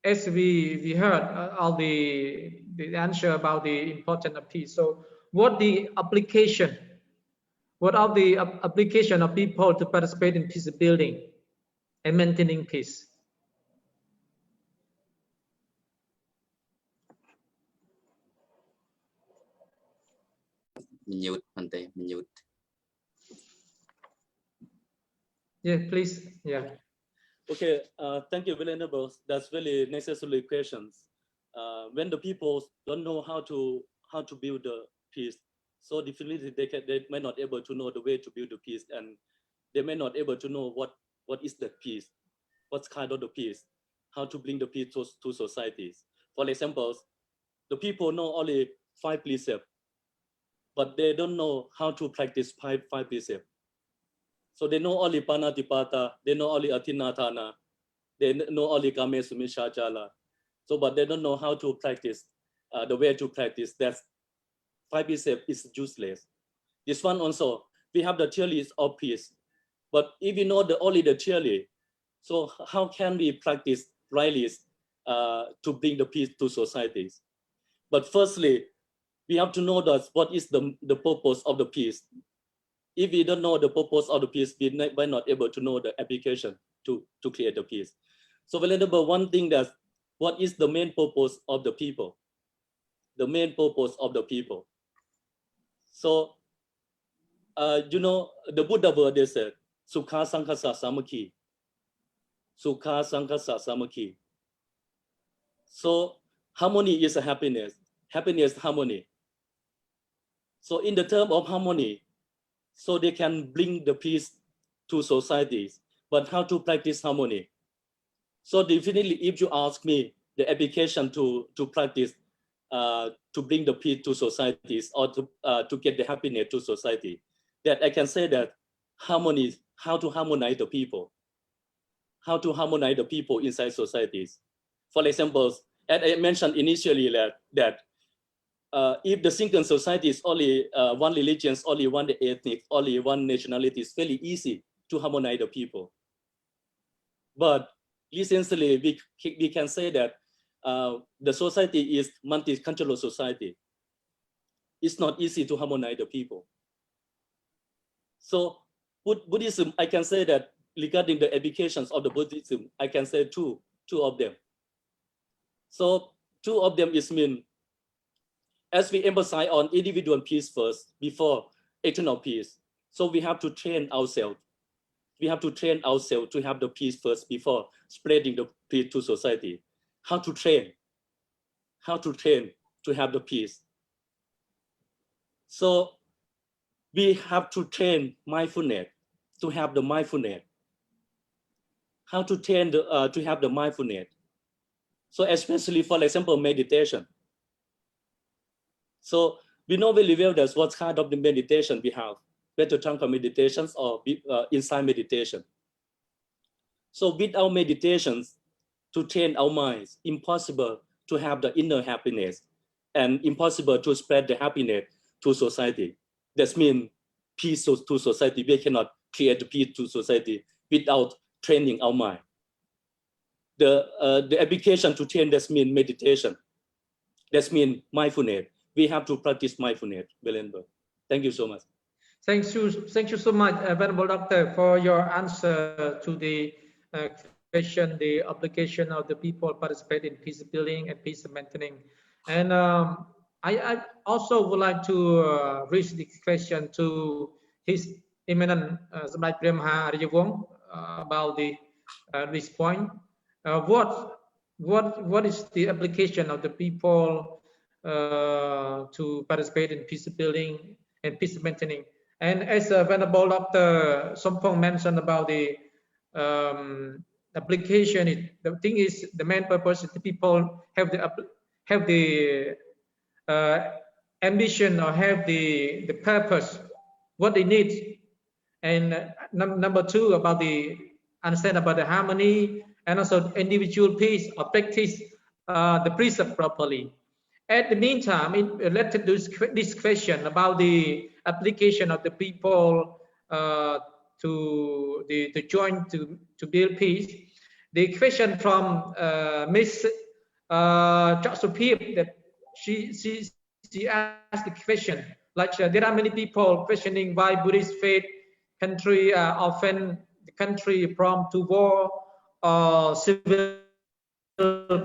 as we heard all the answer about the importance of peace. So what the application? What are the application of people to participate in peace building and maintaining peace? Mute. Yeah, please. Yeah. Okay, thank you, Venerable. That's really necessary questions. When the people don't know how to build the peace, so definitely they may not able to know the way to build the peace, and they may not able to know what is the peace, what's kind of the peace, how to bring the peace to societies. For example, the people know only 5 precepts, but they don't know how to practice 5 precepts. So they know only panatipata, they know only atinatana, they know only kame sumishachala. So, but they don't know how to practice, the way to practice. That's 5 precepts is useless. This one also, we have the theories of peace, but if you know only the theory, so how can we practice rightly to bring the peace to societies? But firstly, we have to know that what is the purpose of the peace. If we don't know the purpose of the peace, we're not able to know the application to create the peace. So Venerable, one thing that what is the main purpose of the people? The main purpose of the people. So, you know, the Buddha word they said, Sukha Sanghasa Samaki. Sukha Sanghasa Samaki. So harmony is a happiness. Happiness, harmony. So in the term of harmony, so they can bring the peace to societies. But how to practice harmony? So definitely, if you ask me the application to practice, to bring the peace to societies or to get the happiness to society, that I can say that harmony, how to harmonize the people, how to harmonize the people inside societies. For example, as I mentioned initially that if the single society is only one religion, only one ethnic, only one nationality, it's very easy to harmonize the people. But recently, we can say that the society is multicultural society. It's not easy to harmonize the people. So Buddhism, I can say that regarding the applications of the Buddhism, I can say two of them. So 2 of them is mean, as we emphasize on individual peace first before eternal peace. So we have to train ourselves. We have to train ourselves to have the peace first before spreading the peace to society. How to train? How to train to have the peace? So we have to train mindfulness to have the mindfulness. How to train to have the mindfulness? So especially, for example, meditation. So we know very well that's what kind of the meditation we have, whether truncal meditations or inside meditation. So without meditations, to train our minds, impossible to have the inner happiness and impossible to spread the happiness to society. That means peace to society. We cannot create peace to society without training our mind. The application to train, that means meditation. That means mindfulness. We have to practice mindfulness, Belenberg. Thank you so much. Thank you so much, Venerable Doctor, for your answer to the question, the obligation of the people participate in peace building and peace maintaining. And I also would like to reach the question to His Eminent Samdech Premha Ariyavong about this point. What is the application of the people to participate in peace building and peace maintaining? And as Venerable Dr. Sompong mentioned about the application, the thing is the main purpose is the people have the ambition or have the purpose, what they need. And number 2 about the understand about the harmony and also individual peace or practice the precept properly. At the meantime, related to this question about the application of the people to join to build peace, the question from Miss Chasupip, that she asked the question like there are many people questioning why Buddhist faith country often the country prone to war or civil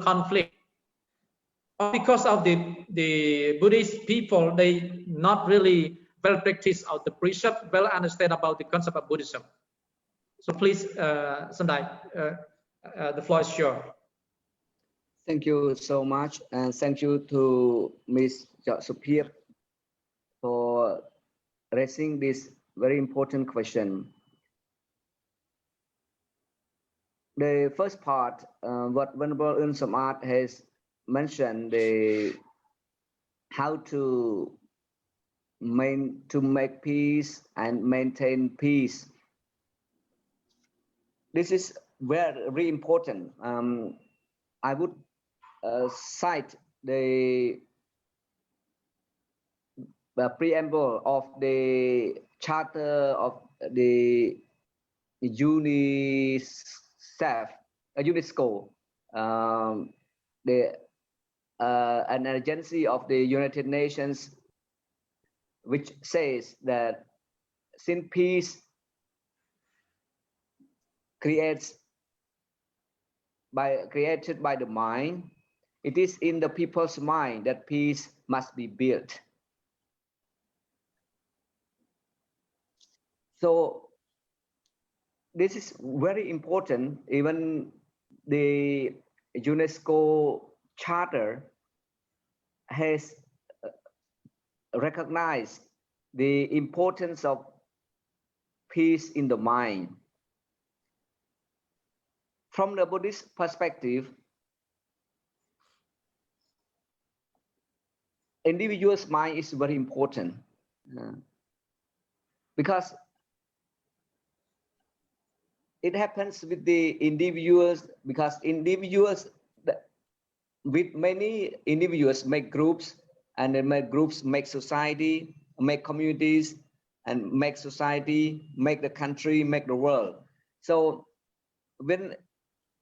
conflict. Because of the Buddhist people, they not really well practice of the precept, well understand about the concept of Buddhism. So please, Samdech, The floor is yours. Thank you so much, and thank you to Ms. Supir for raising this very important question. The first part, what Venerable Un Samat has mentioned, the how to make peace and maintain peace. This is very important. I would cite the preamble of the Charter of the UNESCO, an agency of the United Nations, which says that since peace created by the mind, it is in the people's mind that peace must be built. So this is very important. Even the UNESCO Charter has recognized the importance of peace in the mind. From the Buddhist perspective, individual's mind is very important because it happens with the individuals, because individuals, with many individuals make groups, and then make groups make society, make communities, and make society, make the country, make the world. So when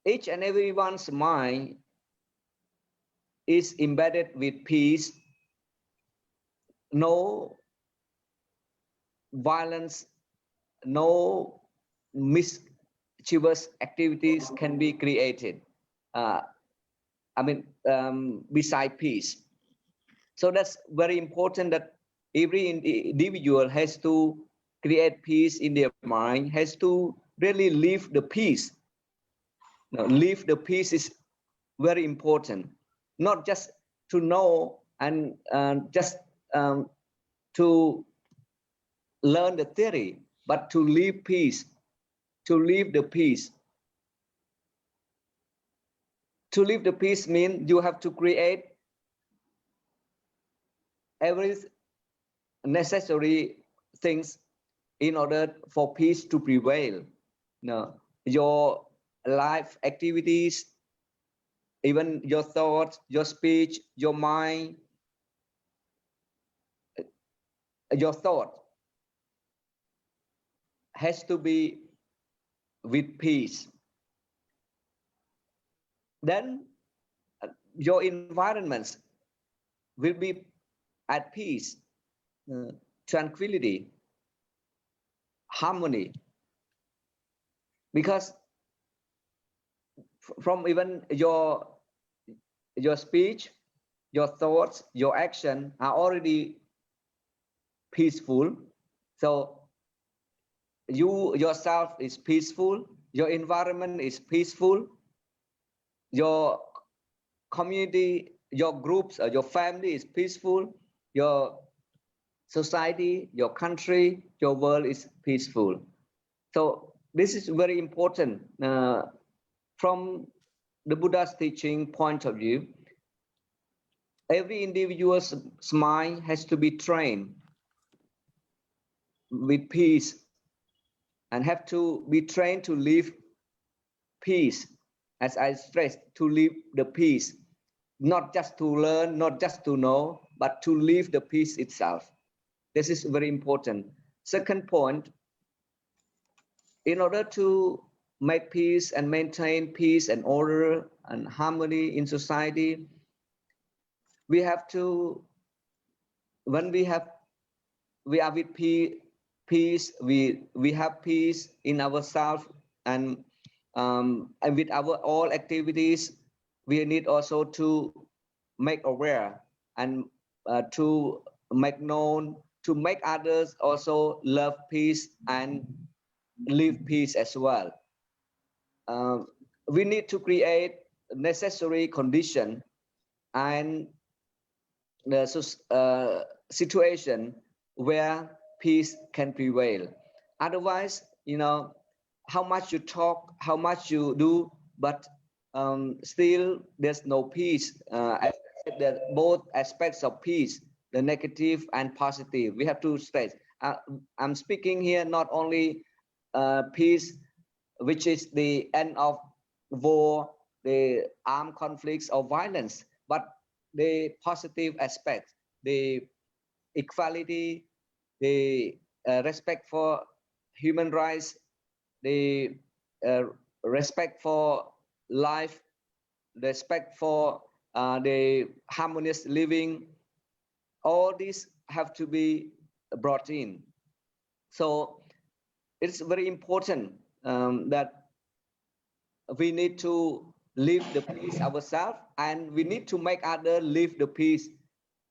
each and everyone's mind is embedded with peace, no violence, no mischievous activities can be created. Beside peace. So that's very important, that every individual has to create peace in their mind, has to really live the peace. Now, live the peace is very important, not just to know and just to learn the theory, but to live peace, to live the peace. To live the peace means you have to create every necessary things in order for peace to prevail. No, your life activities, even your thoughts, your speech, your mind, your thought has to be with peace. Then your environments will be at peace, tranquility, harmony. Because from even your speech, your thoughts, your action are already peaceful. So you yourself is peaceful, your environment is peaceful, your community, your groups, your family is peaceful, your society, your country, your world is peaceful. So this is very important from the Buddha's teaching point of view. Every individual's mind has to be trained with peace and have to be trained to live peace. As I stressed, to live the peace, not just to learn, not just to know, but to live the peace itself. This is very important. Second point, in order to make peace and maintain peace and order and harmony in society, we have to, when we are with peace, we have peace in ourselves, and with our all activities, we need also to make aware and to make known, to make others also love peace and live peace as well. we need to create necessary condition and the situation where peace can prevail. Otherwise, how much you talk, how much you do, but still there's no peace. I said that both aspects of peace, the negative and positive, we have to stress. I'm speaking here not only peace, which is the end of war, the armed conflicts or violence, but the positive aspect, the equality, the respect for human rights, the respect for life, respect for the harmonious living. All these have to be brought in. So it's very important that we need to live the peace ourselves, and we need to make others live the peace.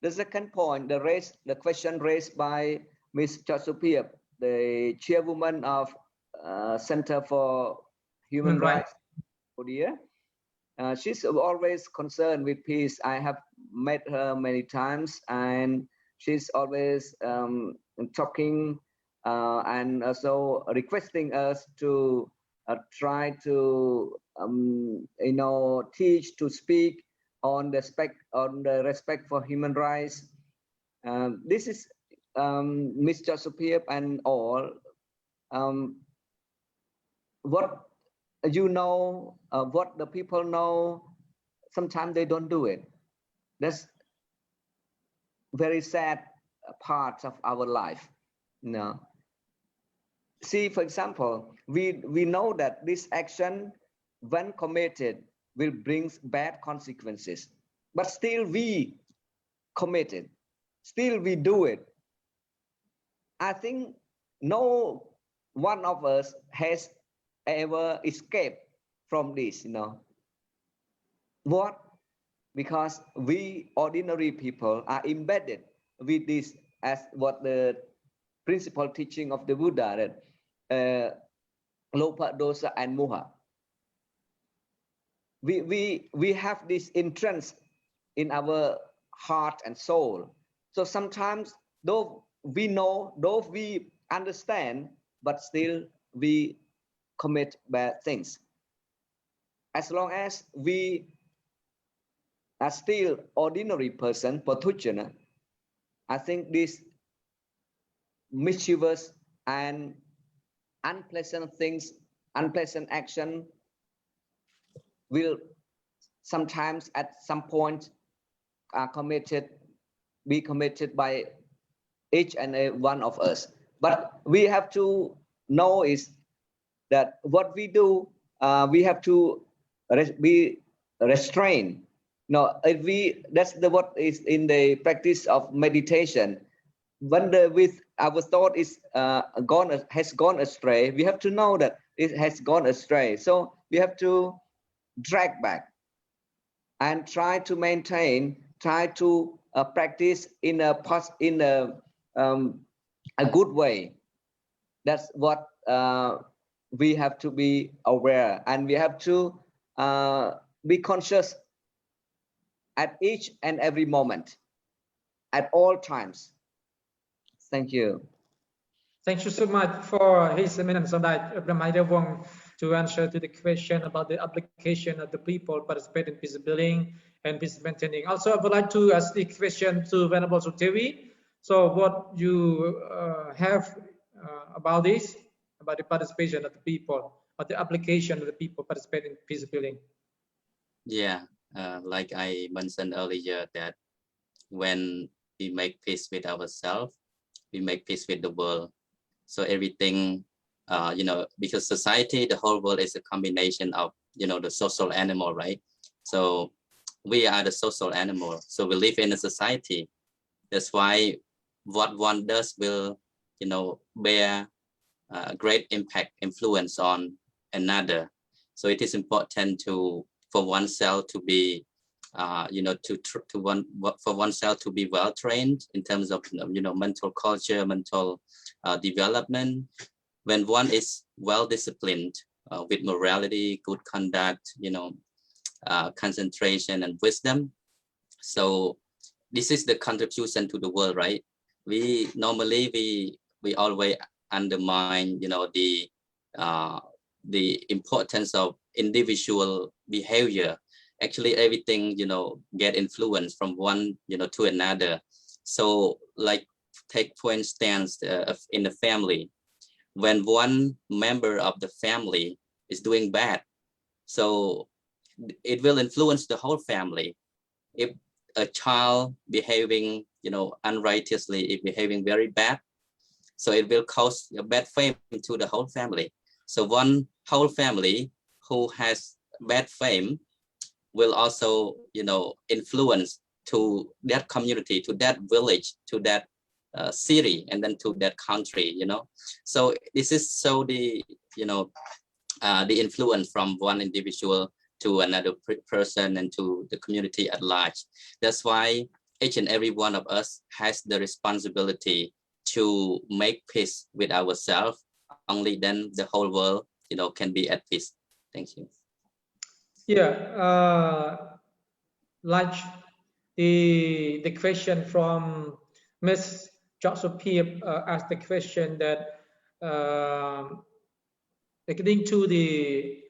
The second point, the question raised by Ms. Chosupiep, the chairwoman of Center for Human Rights, Cambodia. She's always concerned with peace. I have met her many times, and she's always talking and also requesting us to try to teach, to speak on the respect for human rights. This is Ms. Chosupiep and all. What what the people know, sometimes they don't do it. That's very sad part of our life. See, for example, we know that this action, when committed, will bring bad consequences, but still we commit it, still we do it. I think no one of us has ever escaped from this, What? Because we ordinary people are embedded with this, as what the principal teaching of the Buddha, that Lopa, Dosa, and Moha. We have this entrance in our heart and soul. So sometimes, though we know, though we understand, but still we commit bad things. As long as we are still ordinary person, Pathuchana, I think this mischievous and unpleasant things, unpleasant action will sometimes at some point be committed by each and every one of us. But we have to know is that what we do, we have to be restrained. That's what is in the practice of meditation. When our thought is has gone astray, we have to know that it has gone astray. So we have to drag back and try to maintain, try to practice in a good way. That's what we have to be aware, and we have to be conscious at each and every moment, at all times. Thank you. Thank you so much for His Eminence Samdai Brahmaya Wong to answer to the question about the application of the people participate in peace building and peace maintaining. Also, I would like to ask the question to Venerable Sutevi. So, what you have about this, about the participation of the people, or the application of the people participating in peace building? Yeah, like I mentioned earlier, that when we make peace with ourselves, we make peace with the world. So everything, because society, the whole world is a combination of, the social animal, right? So we are the social animal. So we live in a society. That's why what one does will, bear great impact, influence on another. So it is important for oneself to be, for oneself to be well trained in terms of, mental culture, mental development. When one is well disciplined, with morality, good conduct, concentration and wisdom. So this is the contribution to the world, right? We normally we always undermine, the importance of individual behavior. Actually, everything, get influenced from one, to another. So like take for instance, in the family, when one member of the family is doing bad, so it will influence the whole family. If a child behaving, unrighteously, if behaving very bad, so it will cause a bad fame to the whole family. So one whole family who has bad fame will also, influence to that community, to that village, to that city, and then to that country, So this is so the, the influence from one individual to another person and to the community at large. That's why each and every one of us has the responsibility to make peace with ourselves. Only then the whole world, can be at peace. Thank you. Yeah, like the question from Miss Josephine asked the question that according to the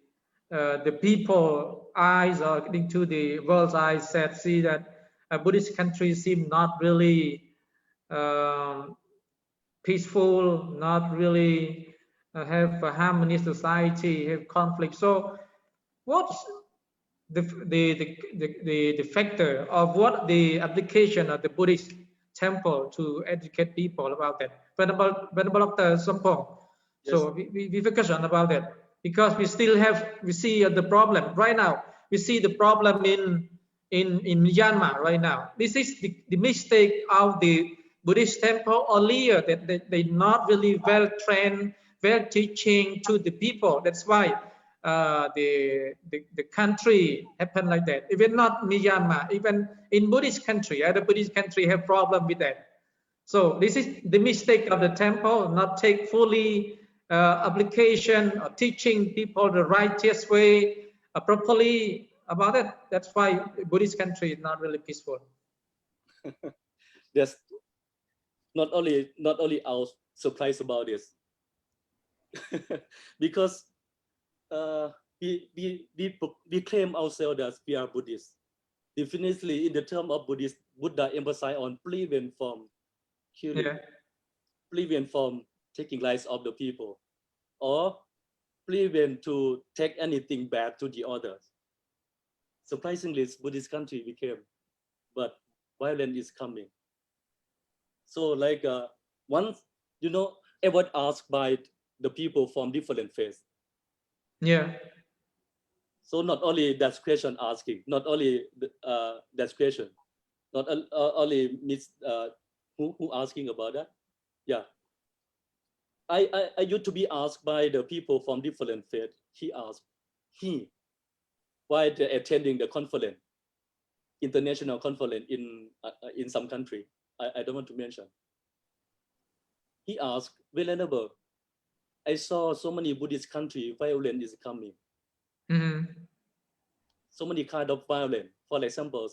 people eyes, or according to the world's eyes, said see that Buddhist countries seem not really peaceful, not really have a harmonious society, have conflict. So what's the factor of what the application of the Buddhist temple to educate people about that? Venerable Dr. Sampong. Yes. So we focus on about that because we see the problem right now. We see the problem in Myanmar right now. This is the mistake of the Buddhist temple earlier, that they not really well trained, well teaching to the people. That's why the country happened like that. Even not Myanmar, even in Buddhist country, other Buddhist country have problem with that. So this is the mistake of the temple, not take fully application or teaching people the righteous way properly about it. That's why Buddhist country is not really peaceful. There's not only our surprise about this, because we claim ourselves as we are Buddhists. Definitely, in the term of Buddhist, Buddha emphasize on prevent from killing, prevent from taking lives of the people, or prevent to take anything bad to the others. Surprisingly, Buddhist country became, but violence is coming. So like once, I was asked by the people from different faiths. Yeah. So not only that question asking, not only that question, not only Miss who asking about that. Yeah. I used to be asked by the people from different faiths. He asked, why they attending the conference, international conference in some country. I don't want to mention. He asked, Venerable, I saw so many Buddhist country, violence is coming. So many kind of violence. For example,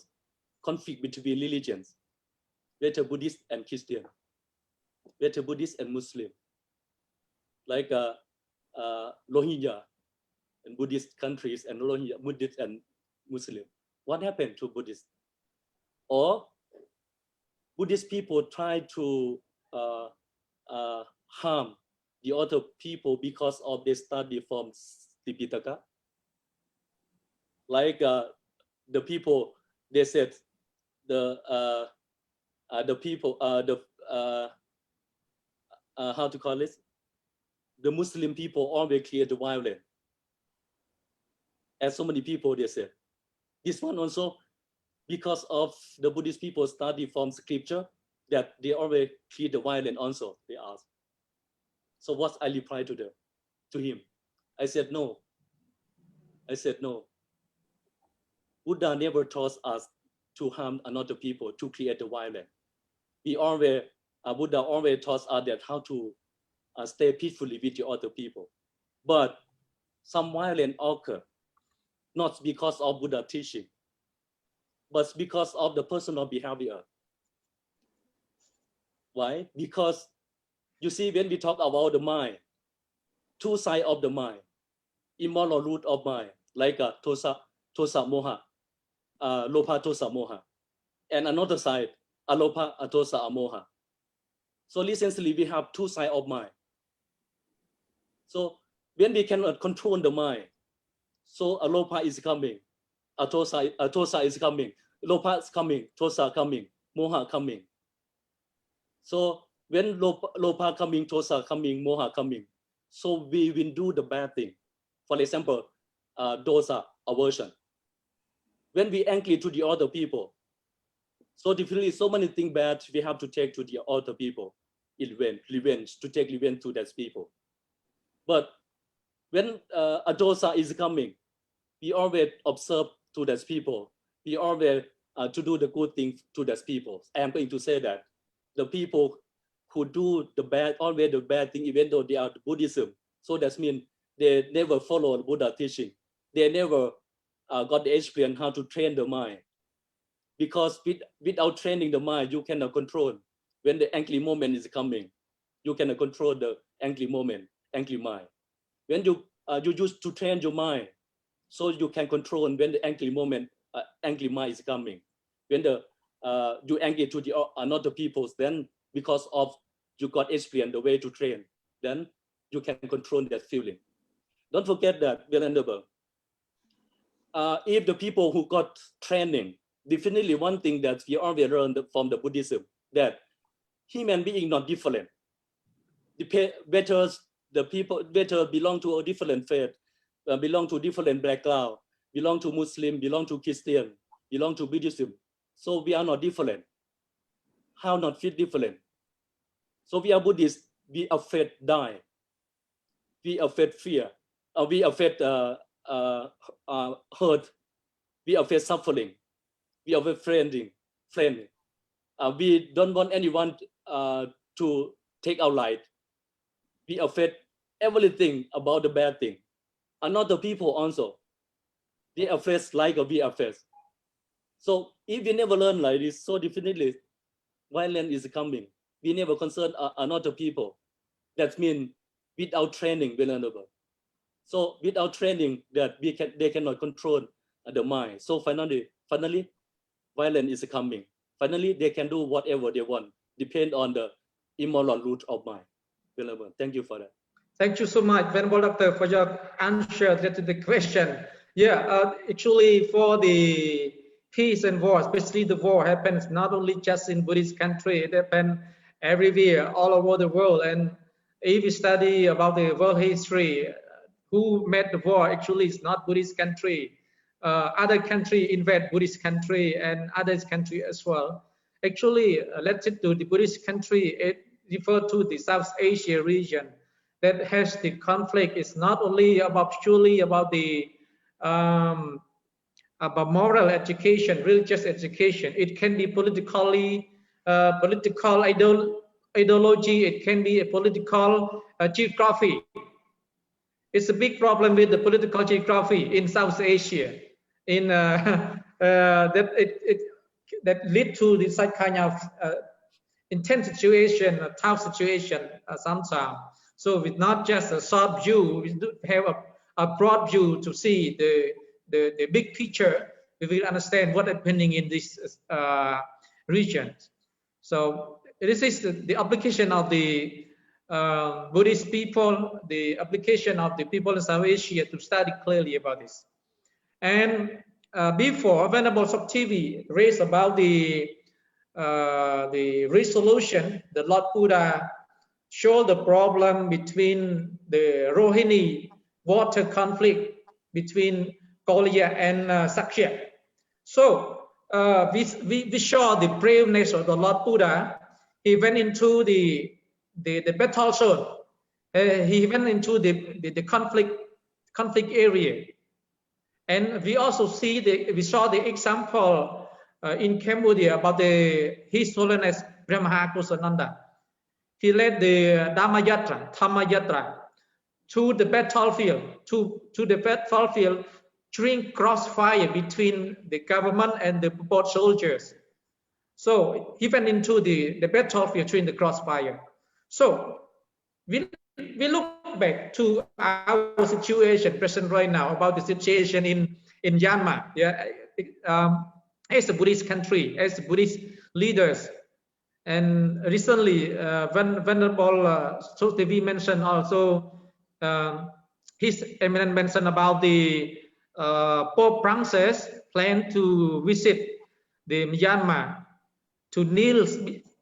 conflict between religions, whether Buddhist and Christian, whether Buddhist and Muslim, like Rohingya and Buddhist countries and Rohingya, Buddhist and Muslim. What happened to Buddhists? Or Buddhist people try to harm the other people because of their study from Tipitaka. Like the people, they said the people, how to call this? The Muslim people always create the violence. As so many people, they said. This one also, because of the Buddhist people study from scripture, that they always create the violence also, they asked. So what I replied to him? I said, no. I said, no. Buddha never taught us to harm another people, to create the violence. Buddha always taught us that how to stay peacefully with the other people. But some violence occur, not because of Buddha teaching, but because of the personal behavior. Why? Because you see, when we talk about the mind, two sides of the mind, immoral root of mind, like tosa, moha, lopa, tosa, moha, and another side, alopa, atosa, amoha. So essentially, we have two sides of mind. So when we cannot control the mind, so alopa is coming, atosa is coming, lopa is coming, tosa coming, moha coming. So when lopa coming, tosa coming, moha coming, so we will do the bad thing. For example, dosa, aversion. When we angry to the other people, so definitely so many things bad we have to take to the other people. Revenge, to take revenge to those people. But when a dosa is coming, we always observe to those people. We always to do the good things to those people. I am going to say that the people who do the bad, always the bad thing, even though they are Buddhism. So that means they never follow Buddha teaching. They never got the experience how to train the mind. Because without training the mind, you cannot control. When the angry moment is coming, you cannot control the angry moment, angry mind. When you use to train your mind, so you can control when the angry moment, angry mind is coming. When the you angry to the another peoples, then because of you got experience the way to train, then you can control that feeling. Don't forget that, Venerable. If the people who got training, definitely one thing that we always learned from the Buddhism, that human being not different. The people better belong to a different faith, belong to different background, belong to Muslim, belong to Christian, belong to Buddhism. So we are not different. How not fit different? So we are Buddhists, we afraid die. We afraid fear. We afraid hurt. We afraid suffering. We afraid friend. We don't want anyone to take our life. We afraid everything about the bad thing. Another people also, they afraid like we afraid. So if we never learn like this, so definitely violence is coming. We never concern another people. That means without training, Venerable. So without training, that they cannot control the mind. So finally, violence is coming. Finally, they can do whatever they want, depend on the immoral root of mind. Venerable, thank you for that. Thank you so much, Venerable Doctor, for your answer to the question. Yeah, actually, for the peace and war, especially the war happens not only just in Buddhist country, it happens everywhere, all over the world. And if you study about the world history, who made the war actually is not Buddhist country. Other country invade Buddhist country and other country as well. Actually, related to the Buddhist country, it refers to the South Asia region that has the conflict. It's not only about purely about the about moral education, religious education. It can be political ideology. It can be a political geography. It's a big problem with the political geography in South Asia. In that lead to this kind of intense situation, a tough situation sometimes. So it's not just a short view. We do have a broad view to see the big picture. We will understand what's happening in this region. So this is the application of the Buddhist people, the application of the people in South Asia to study clearly about this. And before, Venerable Soktivi raised about the resolution, the Lord Buddha showed the problem between the Rohini water conflict between Korea and Sakya. So we saw the braveness of the Lord Buddha. He went into the battle zone. He went into the conflict area. And we also saw the example in Cambodia about His Holiness Brahma Kusananda. He led the Dhamma Yatra, to the battlefield, to the battlefield during crossfire between the government and the both soldiers. So he went into the battlefield during the crossfire. So we look back to our situation present right now about the situation in Myanmar. Yeah, as a Buddhist country, as Buddhist leaders, and recently when Venerable so we mentioned also His Eminence mentioned about the Pope Francis plan to visit the Myanmar to kneel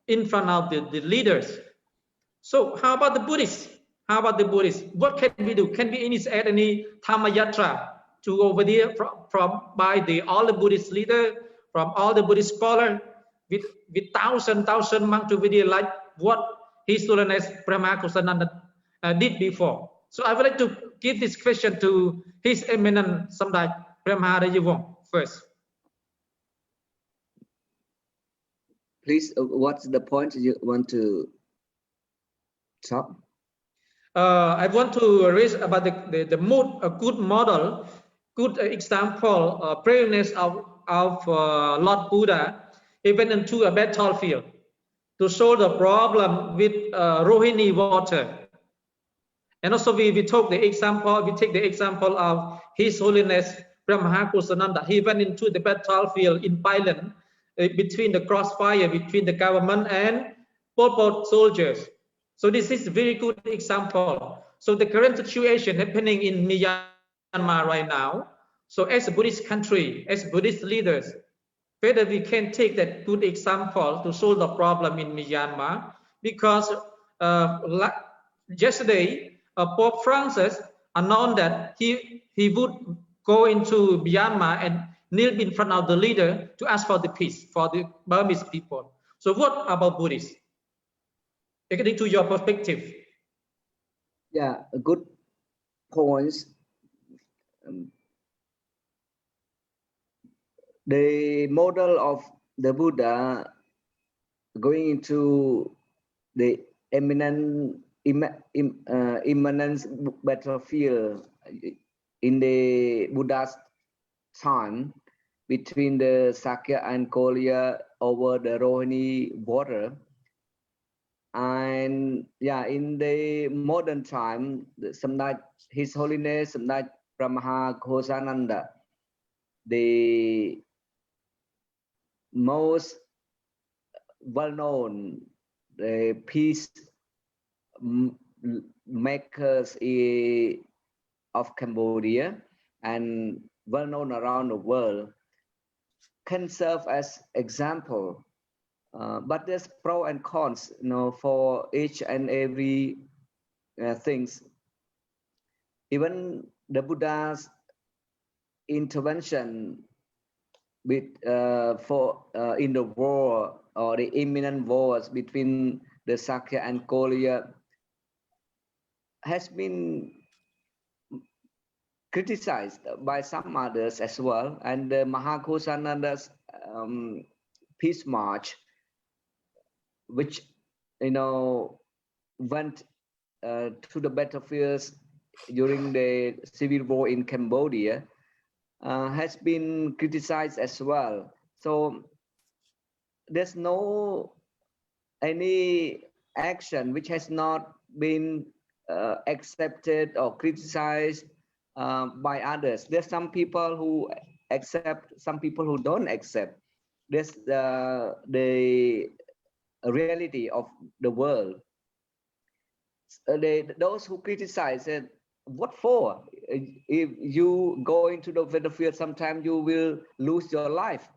in front of the leaders. So how about the Buddhists? How about the Buddhists? What can we do? Can we initiate any Dhamma Yatra to go over there from by all the Buddhist leaders, from all the Buddhist scholars, with thousand monks to video like what His Holiness Brahma Kusananda did before? So I would like to give this question to His Eminence Samdai Brahma Rajivong first. Please, what's the point you want to talk? I want to raise about the mood, a good model, good example, braveness of Lord Buddha, even into a battlefield, to solve the problem with Rohini water. And also we take the example of His Holiness Brahma Kusananda. He went into the battlefield in Thailand between the crossfire between the government and Pol Pot soldiers. So this is a very good example. So the current situation happening in Myanmar right now. So as a Buddhist country, as Buddhist leaders, whether we can take that good example to solve the problem in Myanmar, because yesterday Pope Francis announced that he would go into Myanmar and kneel in front of the leader to ask for the peace for the Burmese people. So what about Buddhists? According to your perspective. Yeah, good points. The model of the Buddha going into the imminent battlefield in the Buddha's time between the Sakya and Kolya over the Rohini water. And yeah, in the modern time, His Holiness Samdai Brahma Ghosananda, the most well-known peace makers of Cambodia and well-known around the world, can serve as example. But there's pros and cons, for each and every things. Even the Buddha's intervention with in the war or the imminent wars between the Sakya and Kolya has been criticized by some others as well, and the Mahakosananda's peace march, which went to the battlefields during the civil war in Cambodia, has been criticized as well. So there's no any action which has not been accepted or criticized by others. There's some people who accept, some people who don't accept. There's the reality of the world. Those who criticize it, what for? If you go into the battlefield, sometimes you will lose your life.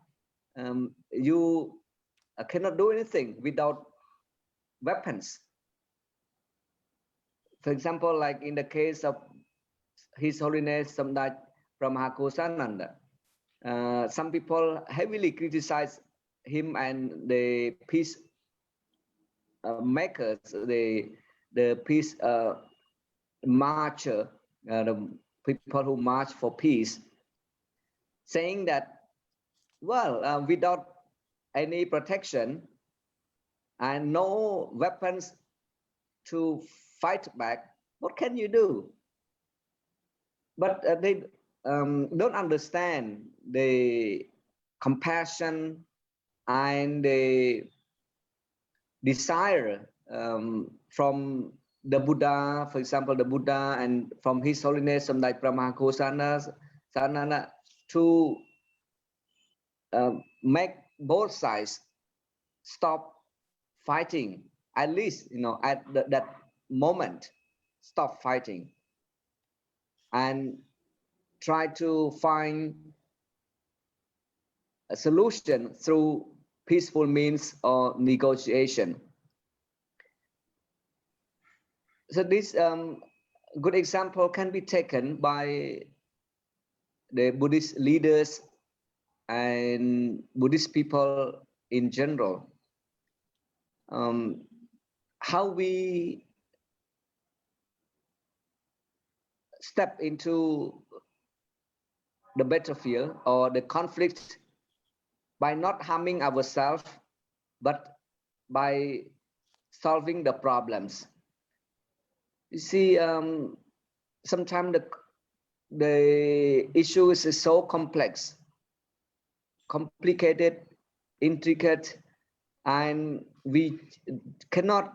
You cannot do anything without weapons. For example, like in the case of His Holiness Samdai Brahma Kusananda, some people heavily criticize him and the peace makers, the peace marcher, the people who march for peace, saying that, well, without any protection and no weapons to fight back, what can you do? but they don't understand the compassion and the desire from the Buddha, for example, the Buddha, and from His Holiness Samdai Brahmakosana Sanana, to make both sides stop fighting, at least, you know, at that moment, stop fighting and try to find a solution through peaceful means or negotiation. So this good example can be taken by the Buddhist leaders and Buddhist people in general. How we step into the battlefield or the conflict by not harming ourselves, but by solving the problems. You see, sometimes the issue is so complex, complicated, intricate, and we cannot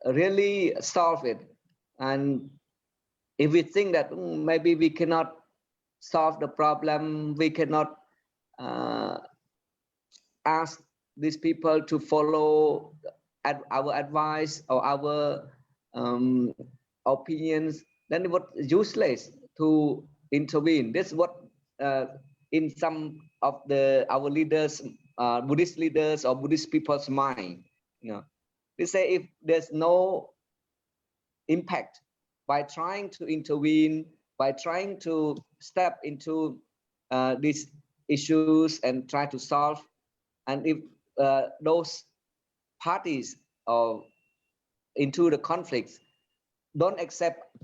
really solve it. And if we think that maybe we cannot solve the problem, we cannot ask these people to follow our advice or our opinions, then it was useless to intervene. That's what in some of our leaders, Buddhist leaders or Buddhist people's mind. You know, they say if there's no impact by trying to intervene, by trying to step into these issues and try to solve, and if those parties into the conflicts don't accept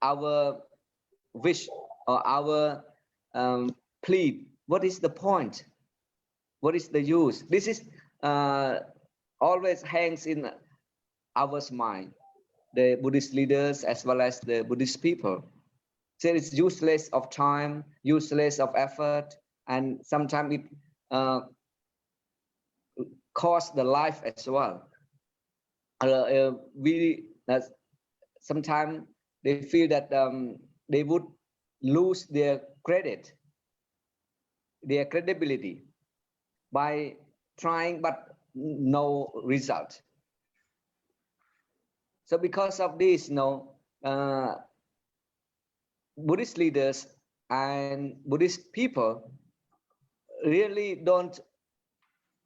our wish or our plea, what is the point? What is the use? This is always hangs in our mind, the Buddhist leaders as well as the Buddhist people. So it's useless of time, useless of effort, and sometimes it costs the life as well. Sometimes they feel that they would lose their credit, their credibility by trying but no result. So because of this, Buddhist leaders and Buddhist people really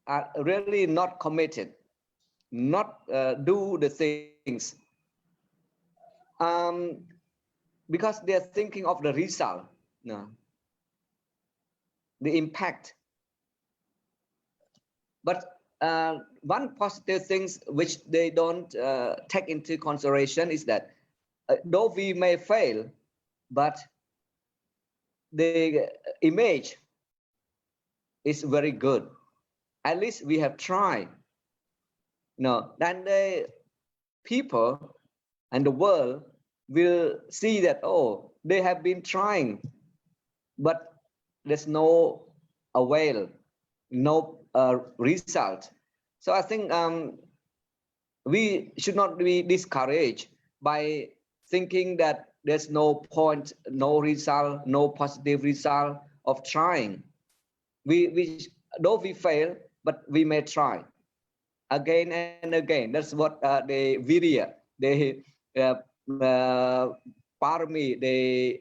are really not committed, not do the things, because they're thinking of the result, the impact. But one positive things which they don't take into consideration is that though we may fail, but the image is very good. At least we have tried. Then the people and the world will see that, oh, they have been trying, but there's no avail, no result. So I think we should not be discouraged by thinking that there's no point, no result, no positive result of trying. Though we fail, but we may try again and again. That's what the virya, the parami, the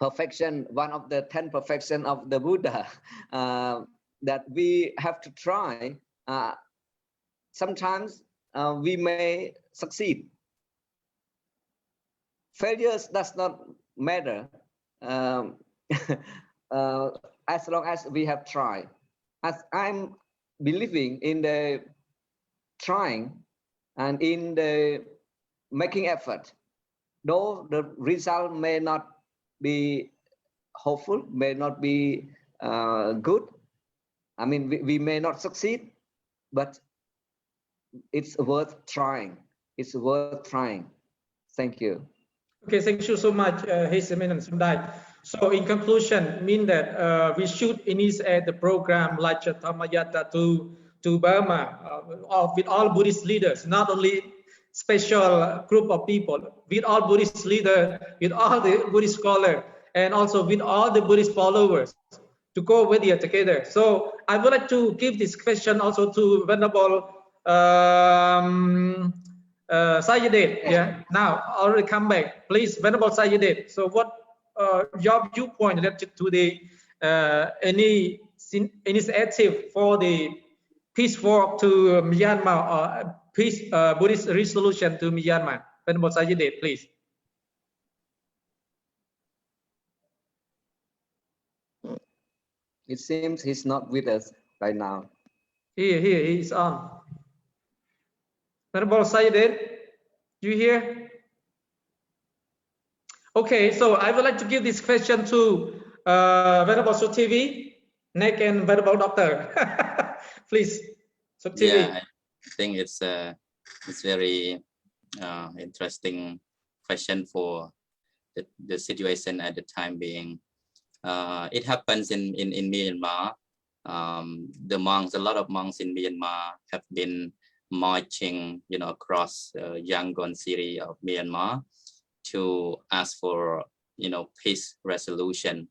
perfection, one of the 10 perfection of the Buddha, that we have to try. Sometimes we may succeed. Failures does not matter as long as we have tried. As I'm believing in the trying and in the making effort, though the result may not be hopeful, may not be good. I mean, we may not succeed, but it's worth trying. It's worth trying. Thank you. Okay, thank you so much, Heisemin and Sundai. So in conclusion, mean that we should initiate the program like Dhammayata to Burma with all Buddhist leaders, not only special group of people, with all Buddhist leaders, with all the Buddhist scholars, and also with all the Buddhist followers to go with you together. So I would like to give this question also to Venerable Sayadaw, yeah. Now already come back. Please, Venerable Sayadaw. So what your viewpoint related to the any initiative for the peace walk to Myanmar or peace Buddhist resolution to Myanmar? Venerable Sayadaw, please. It seems he's not with us right now. Here, he's on. Venerable Sayadaw, you hear? Okay, so I would like to give this question to Venerable Sotivi, Nick, and Venerable Doctor. Please, Sotivi. Yeah, I think it's very interesting question for the situation at the time being. It happens in Myanmar. The monks, a lot of monks in Myanmar have been marching, across Yangon city of Myanmar to ask for, peace resolution,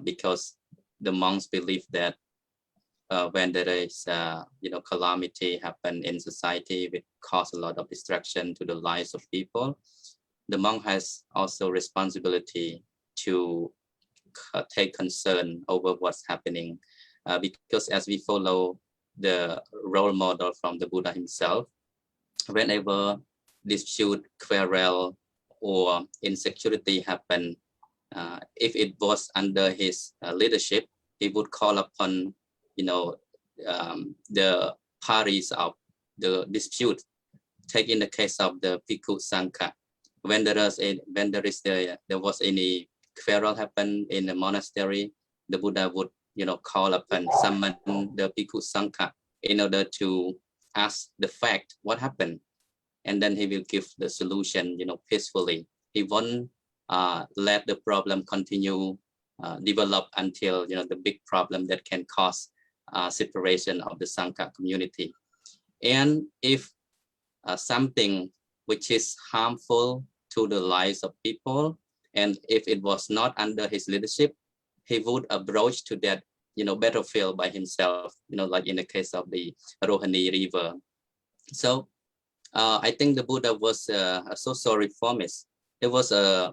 because the monks believe that when there is, calamity happen in society, it cause a lot of destruction to the lives of people. The monk has also responsibility to take concern over what's happening, because as we follow the role model from the Buddha himself, whenever dispute, quarrel, or insecurity happen, if it was under his leadership, he would call upon, the parties of the dispute. Take in the case of the Bhikkhu Sangha, when there was any quarrel happen in the monastery, the Buddha would, call upon, summon the Bhikkhu Sangha in order to ask the fact what happened, and then he will give the solution, peacefully. He won't let the problem continue develop until, the big problem that can cause separation of the Sangha community. And if something which is harmful to the lives of people, and if it was not under his leadership, he would approach to that, battlefield by himself, like in the case of the Rohini River. So I think the Buddha was a social reformist. It was a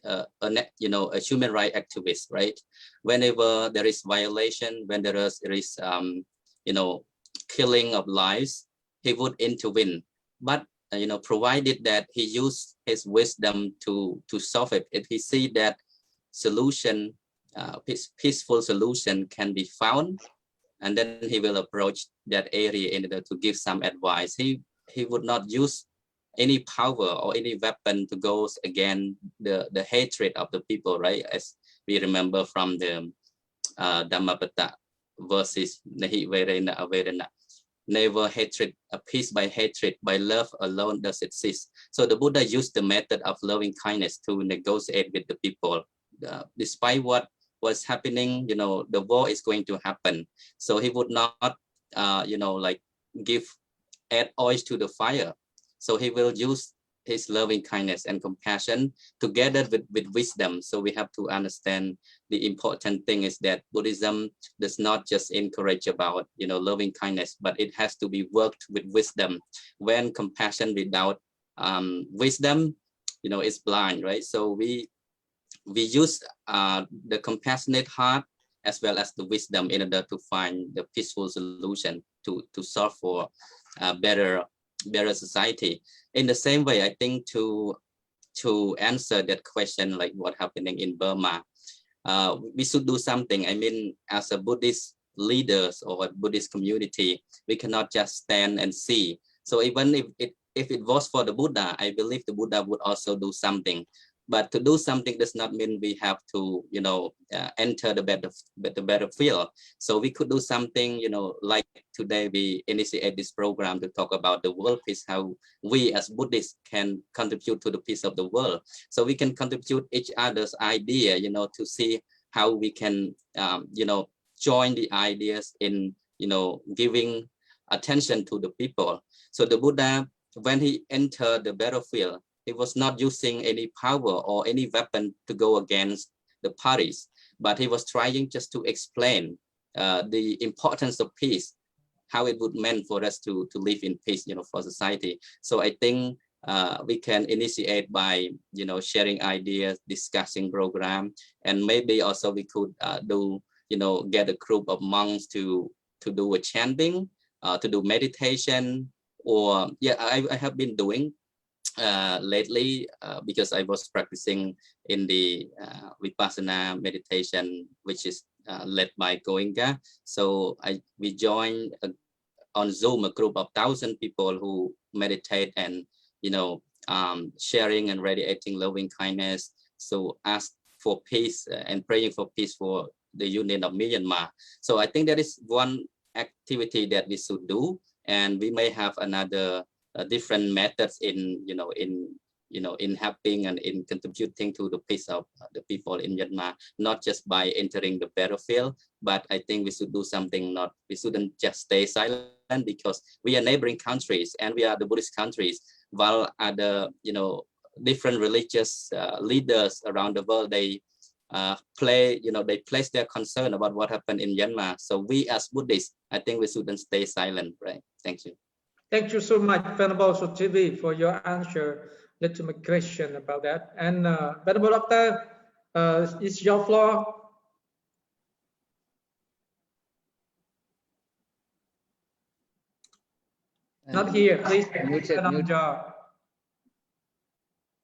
human rights activist, right? Whenever there is violation, when there is killing of lives, he would intervene. But provided that he used his wisdom to solve it. If he see that solution, peaceful solution can be found, and then he will approach that area in order to give some advice. He would not use any power or any weapon to go against the hatred of the people, right? As we remember from the Dhammapada verses, Nahi Verena Averena. Never hatred, peace by hatred, by love alone does it cease. So the Buddha used the method of loving kindness to negotiate with the people. Despite what was happening, the war is going to happen. So he would not, add oil to the fire. So he will use his loving kindness and compassion together with wisdom. So we have to understand the important thing is that Buddhism does not just encourage about, loving kindness, but it has to be worked with wisdom. When compassion without wisdom, is blind, right? So we use the compassionate heart as well as the wisdom in order to find the peaceful solution to solve for a better society. In the same way, I think to answer that question, like what happening in Burma, we should do something. I mean, as a Buddhist leaders or a Buddhist community, we cannot just stand and see. So even if it was for the Buddha, I believe the Buddha would also do something. But to do something does not mean we have to, enter the battlefield. So we could do something, like today we initiate this program to talk about the world peace, how we as Buddhists can contribute to the peace of the world. So we can contribute each other's idea, to see how we can, join the ideas in, giving attention to the people. So the Buddha, when he entered the battlefield, he was not using any power or any weapon to go against the parties, but he was trying just to explain the importance of peace, how it would mean for us to live in peace, for society. So I think we can initiate by, sharing ideas, discussing program, and maybe also we could do, get a group of monks to do a chanting, to do meditation, or I have been doing lately because I was practicing in the Vipassana meditation, which is led by Goenka. So we joined on Zoom a group of 1,000 people who meditate and, sharing and radiating loving kindness. So ask for peace and praying for peace for the union of Myanmar. So I think that is one activity that we should do, and we may have another different methods in in helping and in contributing to the peace of the people in Myanmar, not just by entering the battlefield, but I think we should do something. We shouldn't just stay silent, because we are neighboring countries and we are the Buddhist countries, while other different religious leaders around the world, they they place their concern about what happened in Myanmar. So we as Buddhists, I think we shouldn't stay silent, right? Thank you. Thank you so much, Venerable Sotivi, for your answer. Let me question about that. And Venerable Doctor, is your floor. Not here, please.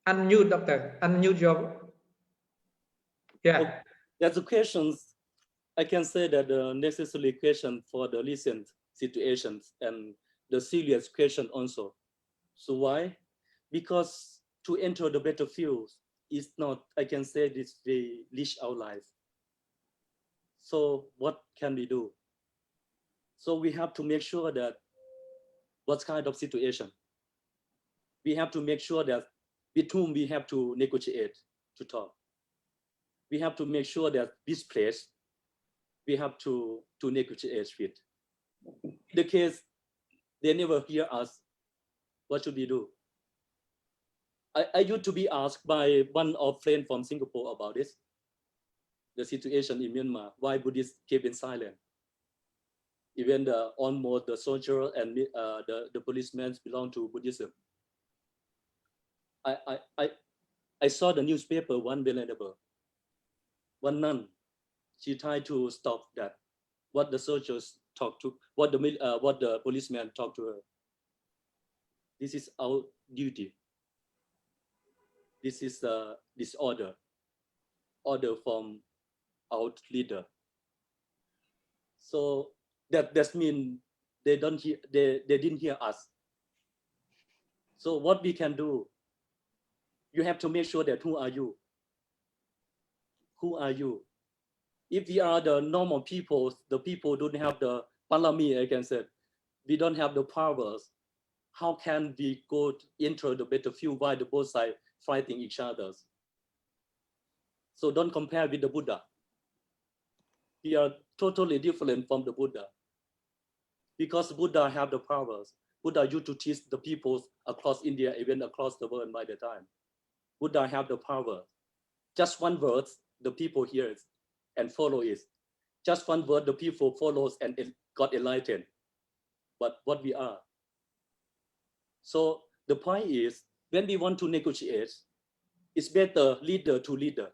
Unmute, Doctor. Unmute your. Yeah. Okay. That's a question. I can say that the necessary question for the recent situations and the serious question also. So why? Because to enter the battlefield is not, I can say this, we reach our life. So what can we do? So we have to make sure that what kind of situation. We have to make sure that with whom we have to negotiate, to talk. We have to make sure that this place we have to negotiate with. The case, they never hear us. What should we do? I used to be asked by one of friends from Singapore about this, the situation in Myanmar, why Buddhists keep in silent. Even almost the soldier and the policemen belong to Buddhism. I saw the newspaper, one venerable, one nun, she tried to stop that. What the soldiers talk to, what the policemen talk to her. This is our duty. This is this order from our leader. So that means they didn't hear us. So what we can do, you have to make sure that who are you? Who are you? If we are the normal people, the people don't have the parliament, I can say, we don't have the powers. How can we go enter the battlefield while the both sides fighting each other? So don't compare with the Buddha. We are totally different from the Buddha. Because Buddha have the powers. Buddha used to teach the people across India, even across the world by the time. Buddha have the power. Just one word, the people hear it and follow it. Just one word, the people follows and got enlightened. But what we are. So the point is, when we want to negotiate, it's better leader to leader.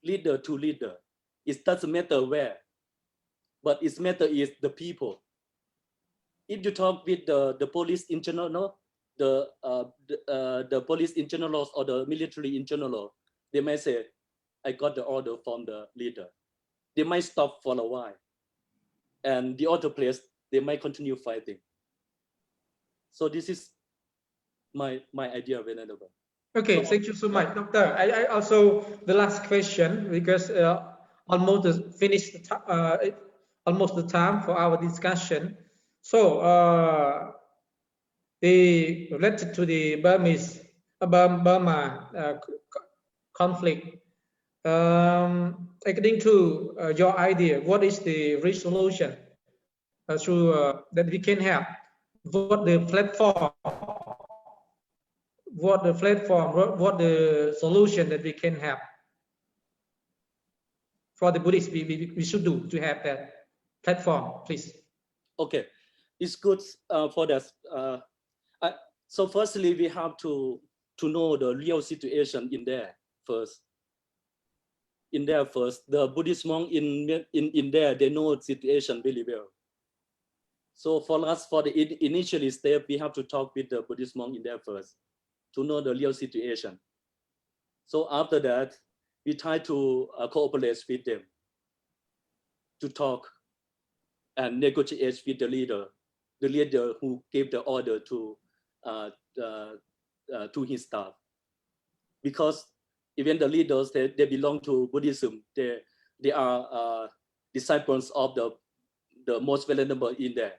Leader to leader. It doesn't matter where, but its matter is the people. If you talk with the police in general, the police in general or the military in general, they might say, I got the order from the leader. They might stop for a while. And the other place, they might continue fighting. So this is my idea, Venerable. Okay, So, thank you so much, Doctor. I also the last question because almost finished almost the time for our discussion. So the related to the Burma conflict. According to your idea, what is the resolution through that we can have? What the platform? What the platform? What the solution that we can have for the Buddhists? We should do to have that platform, please. okay, it's good for that. So firstly, we have to know the real situation in there first. In there first, the Buddhist monk in there, they know the situation really well. So for us, for the initially step, we have to talk with the Buddhist monk in there first to know the real situation. So after that, we try to cooperate with them to talk and negotiate with the leader who gave the order to his staff. Because even the leaders, they belong to Buddhism. They are disciples of the most vulnerable in there.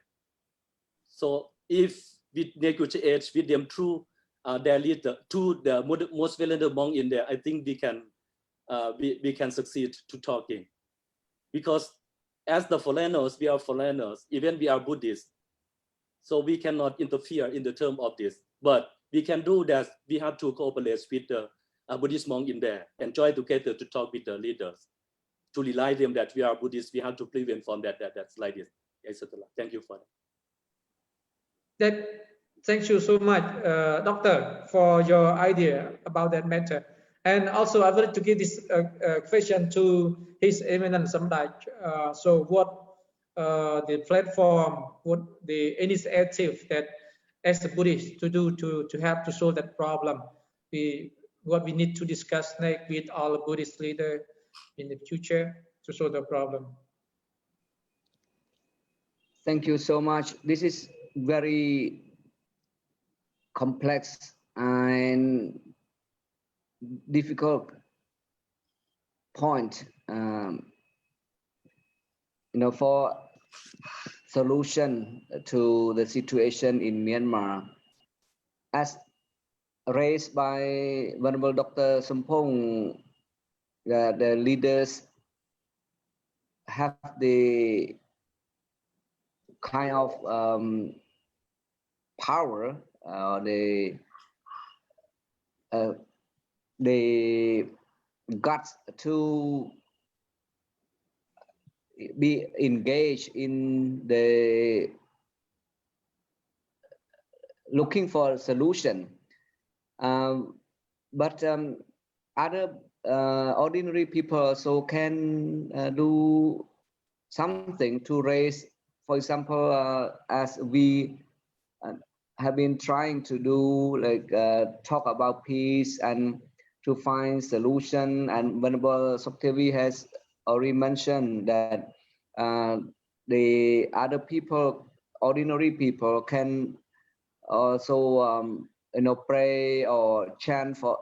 So if we negotiate with them through their leader, to the most vulnerable monk in there, I think we can succeed to talking. Because as the foreigners, we are foreigners, even we are Buddhists. So we cannot interfere in the term of this. But we can do that. We have to cooperate with the Buddhist monk in there and join together to talk with the leaders, to remind them that we are Buddhists. We have to prevent from that's like this, etc. Thank you for that. Thank you so much, Doctor, for your idea about that matter. And also, I wanted to give this question to His Eminence Samdach. So, what the platform, what the initiative that as a Buddhist to do to help to solve that problem? What we need to discuss next with all the Buddhist leaders in the future to solve the problem. Thank you so much. This is very complex and difficult point. For solution to the situation in Myanmar, as raised by Venerable Dr. Sampong, the leaders have the kind of power, the guts to be engaged in the looking for a solution. But other ordinary people also can do something to raise, for example, as we have been trying to do, like talk about peace and to find solution. And Venerable Soktevi has already mentioned that the other people, ordinary people, can also pray or chant for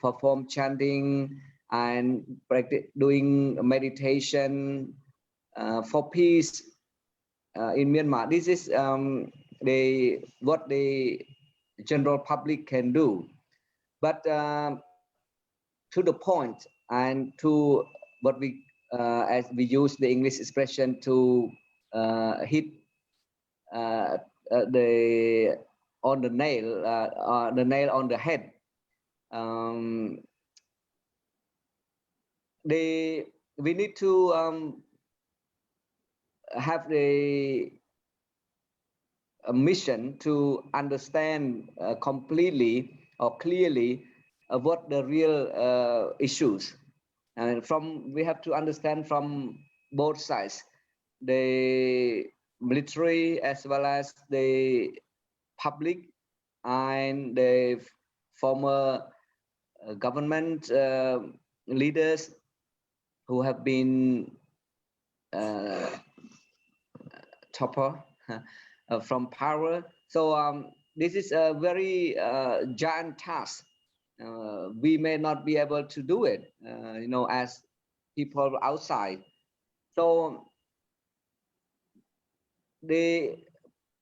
perform chanting and practice doing meditation for peace in Myanmar. This is what the general public can do. But to the point and to what we as we use the English expression to hit the nail on the head. We need to have a mission to understand completely or clearly what the real issues, and we have to understand from both sides, the military as well as the public and the former government leaders who have been toppled from power. So this is a very giant task we may not be able to do it, as people outside. So the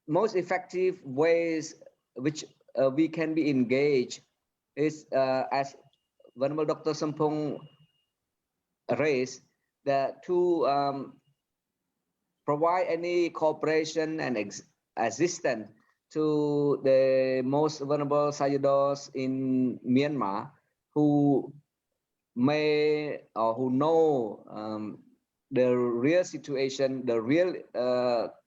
most effective ways which we can be engaged is, as Venerable Dr. Sampong raised, that to provide any cooperation and assistance to the most vulnerable Sayadaws in Myanmar who may or who know the real situation, the real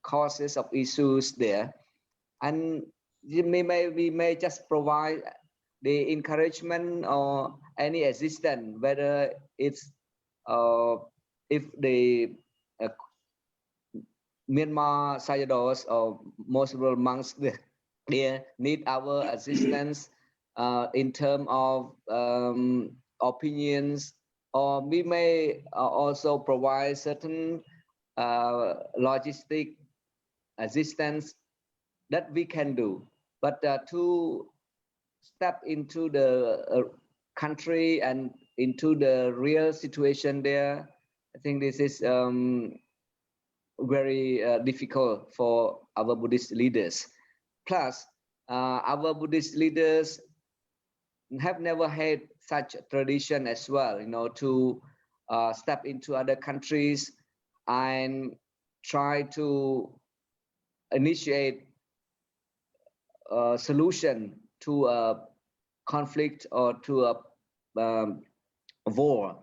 causes of issues there, and we may just provide the encouragement or any assistance, whether it's if the Myanmar Sayadaws or most monks there need our assistance in terms of opinions, or we may also provide certain logistic assistance that we can do. But to step into the country and into the real situation there, I think this is very difficult for our Buddhist leaders. Plus, our Buddhist leaders have never had such a tradition as well, to step into other countries and try to initiate a solution to a conflict or to a war.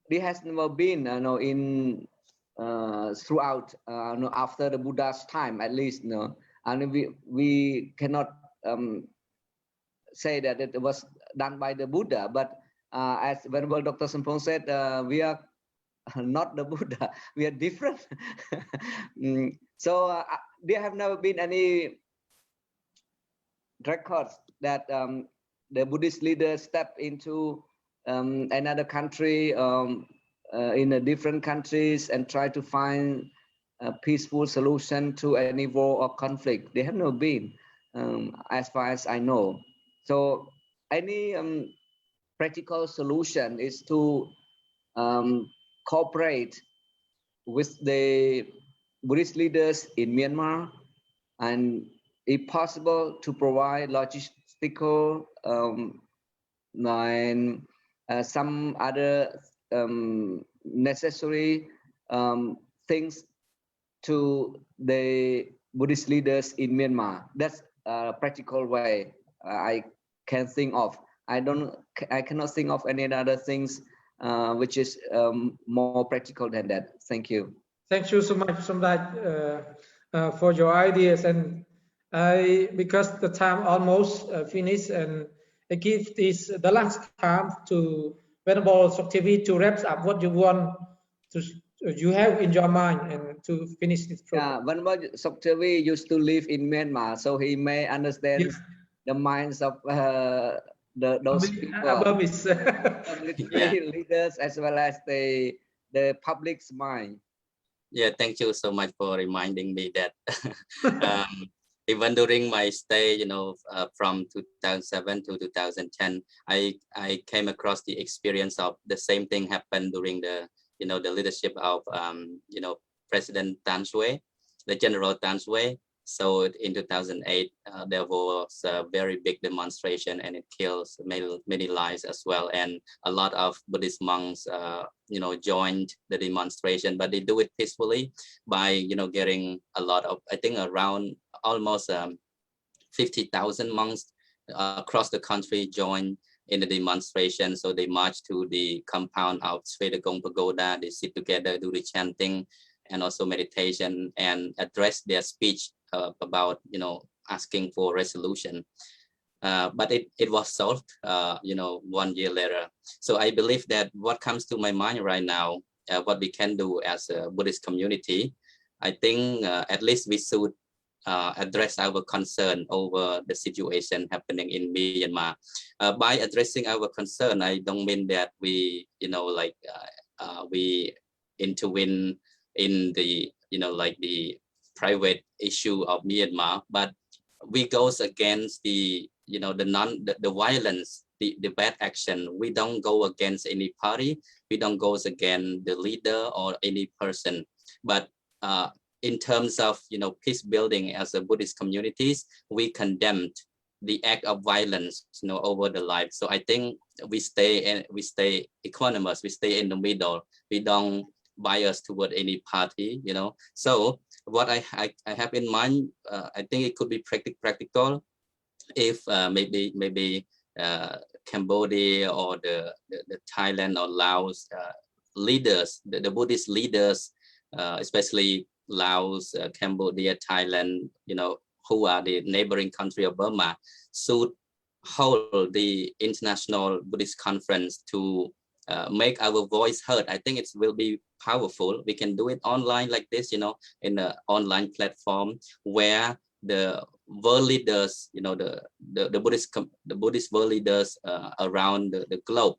There has never been, in throughout after the Buddha's time, at least, and we cannot say that it was done by the Buddha, but as Venerable Dr. Sampong said, we are not the Buddha, we are different. So there have never been any records that the Buddhist leaders step into another country, in a different countries, and try to find a peaceful solution to any war or conflict. They have never been, as far as I know. So any practical solution is to cooperate with the Buddhist leaders in Myanmar, and if possible to provide logistical and some other necessary things to the Buddhist leaders in Myanmar. That's a practical way I can think of. I cannot think of any other things which is more practical than that. Thank you. Thank you so much, Samdach, for your ideas. And because the time almost finished, and I give this the last time to Venerable Soktevi to wrap up what you want to you have in your mind and to finish this program. Venerable Soktevi used to live in Myanmar, so he may understand the minds of those people, military leaders, as well as the public's mind. Yeah, thank you so much for reminding me that. Even during my stay, from 2007 to 2010, I came across the experience of the same thing happened during the the leadership of President Tan Swe, the General Tan Swe. So in 2008, there was a very big demonstration, and it kills many lives as well. And a lot of Buddhist monks, joined the demonstration, but they do it peacefully by, getting a lot of, I think around almost 50,000 monks across the country join in the demonstration. So they march to the compound of Svetagong Pagoda. They sit together, do the chanting, and also meditation, and address their speech about asking for resolution. But it was solved 1 year later. So I believe that what comes to my mind right now, what we can do as a Buddhist community, I think at least we should address our concern over the situation happening in Myanmar. By addressing our concern, I don't mean that we we intervene in the the private issue of Myanmar, but we goes against the the violence the bad action. We don't go against any party. We don't go against the leader or any person. But in terms of peace building as a Buddhist communities, we condemned the act of violence over the life. So I think we stay equanimous. We stay in the middle. We don't bias toward any party. So what I have in mind, I think it could be practical if maybe Cambodia or the Thailand or Laos leaders, the Buddhist leaders, especially Laos, Cambodia, Thailand, who are the neighboring country of Burma, should hold the International Buddhist Conference to make our voice heard. I think it will be powerful. We can do it online like this, in an online platform where the world leaders, the Buddhist world leaders around the globe,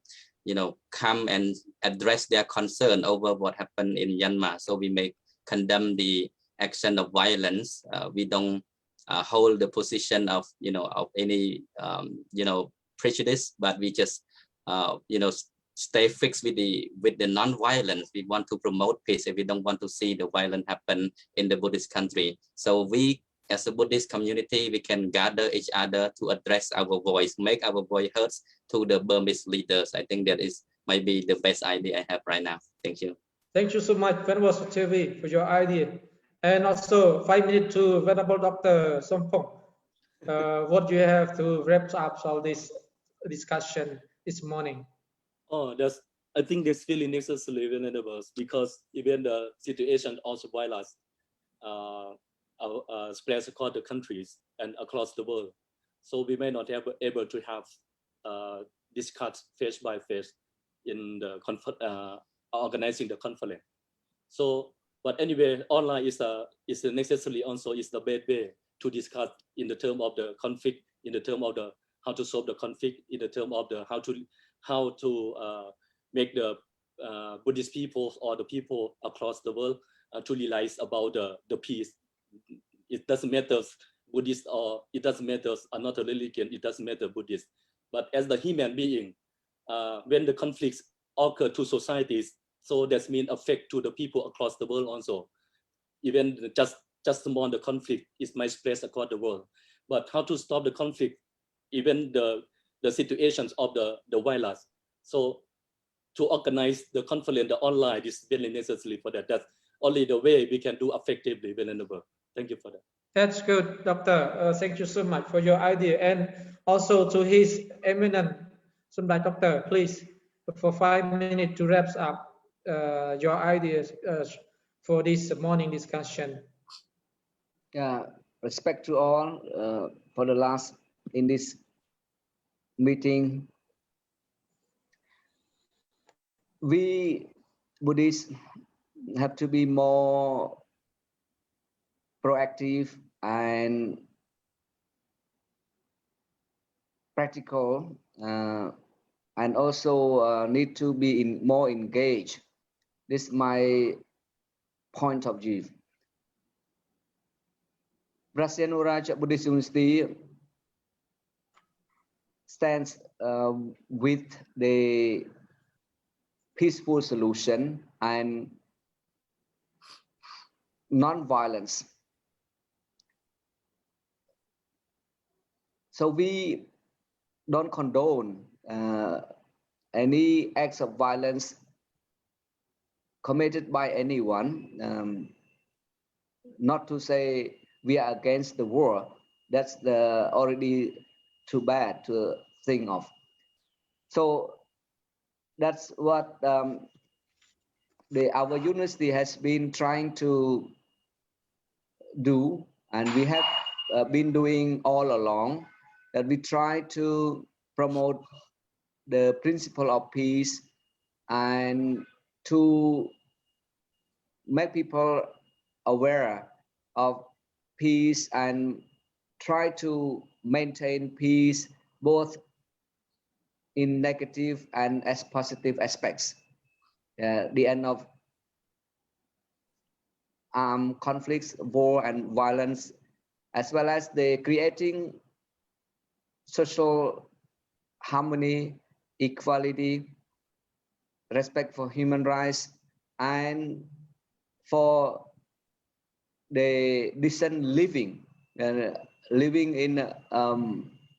come and address their concern over what happened in Myanmar. So we may condemn the action of violence. We don't hold the position of of any prejudice, but we just stay fixed with the non-violence. We want to promote peace. We don't want to see the violence happen in the Buddhist country. So we, as a Buddhist community, we can gather each other to address our voice, make our voice heard to the Burmese leaders. I think that is maybe the best idea I have right now. Thank you. Thank you so much, Venerable Suchavi, for your idea. And also 5 minutes to Venerable Dr. Sompong. What do you have to wrap up all this discussion this morning? I think that's really necessary, Venerable, because even the situation also violence spreads across the countries and across the world. So we may not be able to have discuss face by face in the organizing the conference. So, but anyway, online is necessarily also is the best way to discuss in the term of the conflict, in the term of the how to solve the conflict, in the term of the how to make the Buddhist people or the people across the world to realize about the peace. It doesn't matter Buddhist or it doesn't matter another religion. It doesn't matter Buddhist. But as the human being, when the conflicts occur to societies, so that means affect to the people across the world also. Even just among the conflict is my place across the world. But how to stop the conflict, even the situations of the violence. So to organize the conference, the online is very necessary for that. That's only the way we can do effectively within the world. Thank you for that. That's good, Doctor. Thank you so much for your idea. And also to His Eminent Sundai Doctor, please, for 5 minutes to wrap up your ideas for this morning discussion. Yeah, respect to all for the last in this meeting. We Buddhists have to be more proactive and practical, and also need to be more engaged. This is my point of view. Prasyanuraja Buddhist University stands with the peaceful solution and non-violence. So we don't condone any acts of violence committed by anyone. Not to say we are against the war. That's already too bad to think of. So that's what our university has been trying to do, and we have been doing all along, that we try to promote the principle of peace and to make people aware of peace and try to maintain peace both in negative and as positive aspects. The end of conflicts, war and violence, as well as the creating social harmony, equality, respect for human rights, and for the decent living, living in a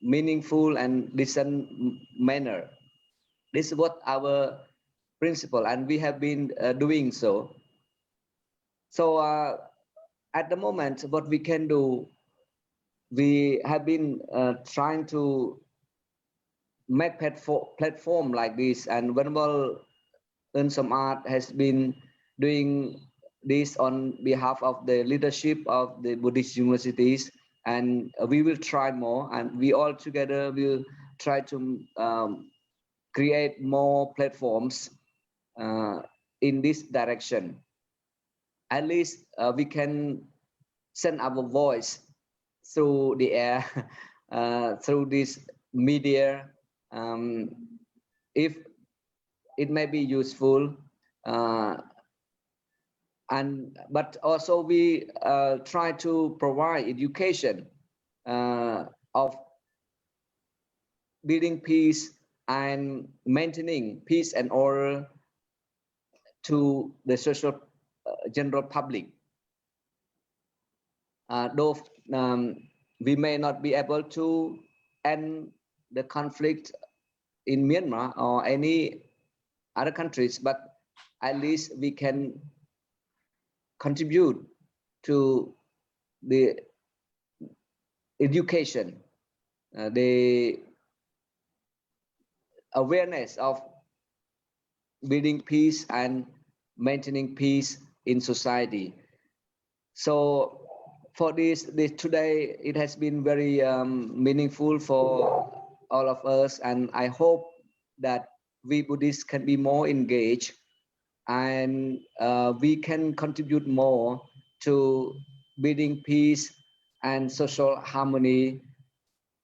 meaningful and decent manner. This is what our principle, and we have been doing so. So at the moment, what we can do, we have been trying to make platform like this, and Venerable Eun Samad has been doing this on behalf of the leadership of the Buddhist universities, and we will try more, and we all together will try to create more platforms in this direction. At least we can send our voice through the air, through this media, if it may be useful. But also we try to provide education of building peace and maintaining peace and order to the social general public. Though we may not be able to end the conflict in Myanmar or any other countries, but at least we can contribute to the education, the awareness of building peace and maintaining peace in society. So for this today, it has been very meaningful for all of us, and I hope that we Buddhists can be more engaged, and we can contribute more to building peace and social harmony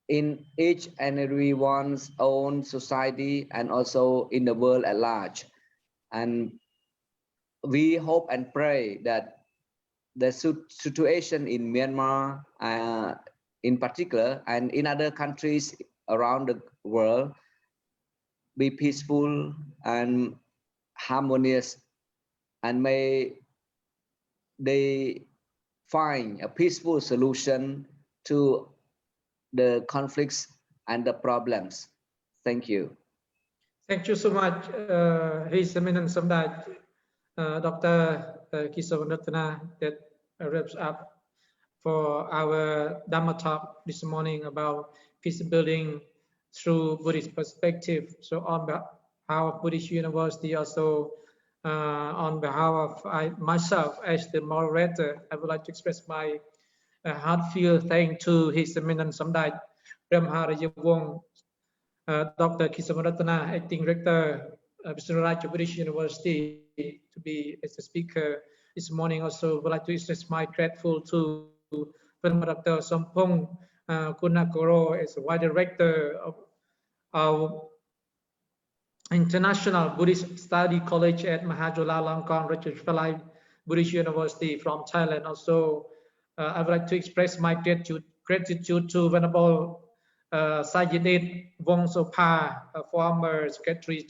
in each and everyone's own society, and also in the world at large. And we hope and pray that the situation in Myanmar in particular, and in other countries around the world, be peaceful and harmonious, and may they find a peaceful solution to the conflicts and the problems. Thank you. Thank you so much, His Eminence Samdai, Dr. Kisavaratana, that wraps up for our Dhamma talk this morning about peace building through Buddhist perspective. So on behalf of Buddhist University, also on behalf of myself as the moderator, I would like to express my heartfelt thanks to His Eminence Samdai Brahmarajavong, Dr. Kisavaratana, Acting Rector, Buddhist University, to be as a speaker this morning. Also, would like to express my grateful to Dr. Sampong Kunakoro as Vice Director of our International Buddhist Study College at Mahachulalongkorn Ratchathani Buddhist University from Thailand. Also, I would like to express my gratitude to Venerable Sayadet Vongsopa, former Secretary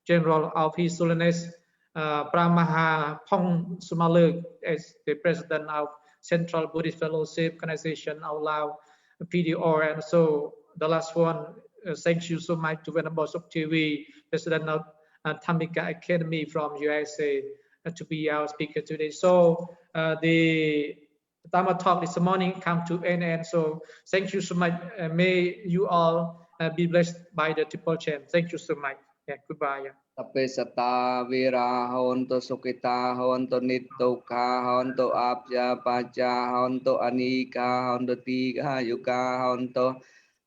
General of His Holiness Pramaha Pong Sumaluk, as the President of Central Buddhist Fellowship Organization out loud, PDR. And so the last one, thank you so much to Venerable Sok TV, President of Dhammika Academy from USA, to be our speaker today. So the Dhamma talk this morning come to an end. So thank you so much. May you all be blessed by the triple chant. Thank you so much. Yeah, goodbye. Yeah. Sape sata vira honto sukita honto nittuka honto abja paja honto anika honto tiga yuka honto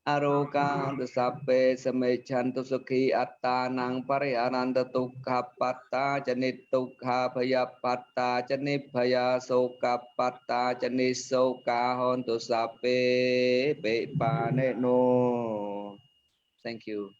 aroka honto sape semechanto sukhi atta nang pariharanta tukha patta janit tukha bhaya patta janit bhaya soka patta janit soka honto sape be pane no. Thank you.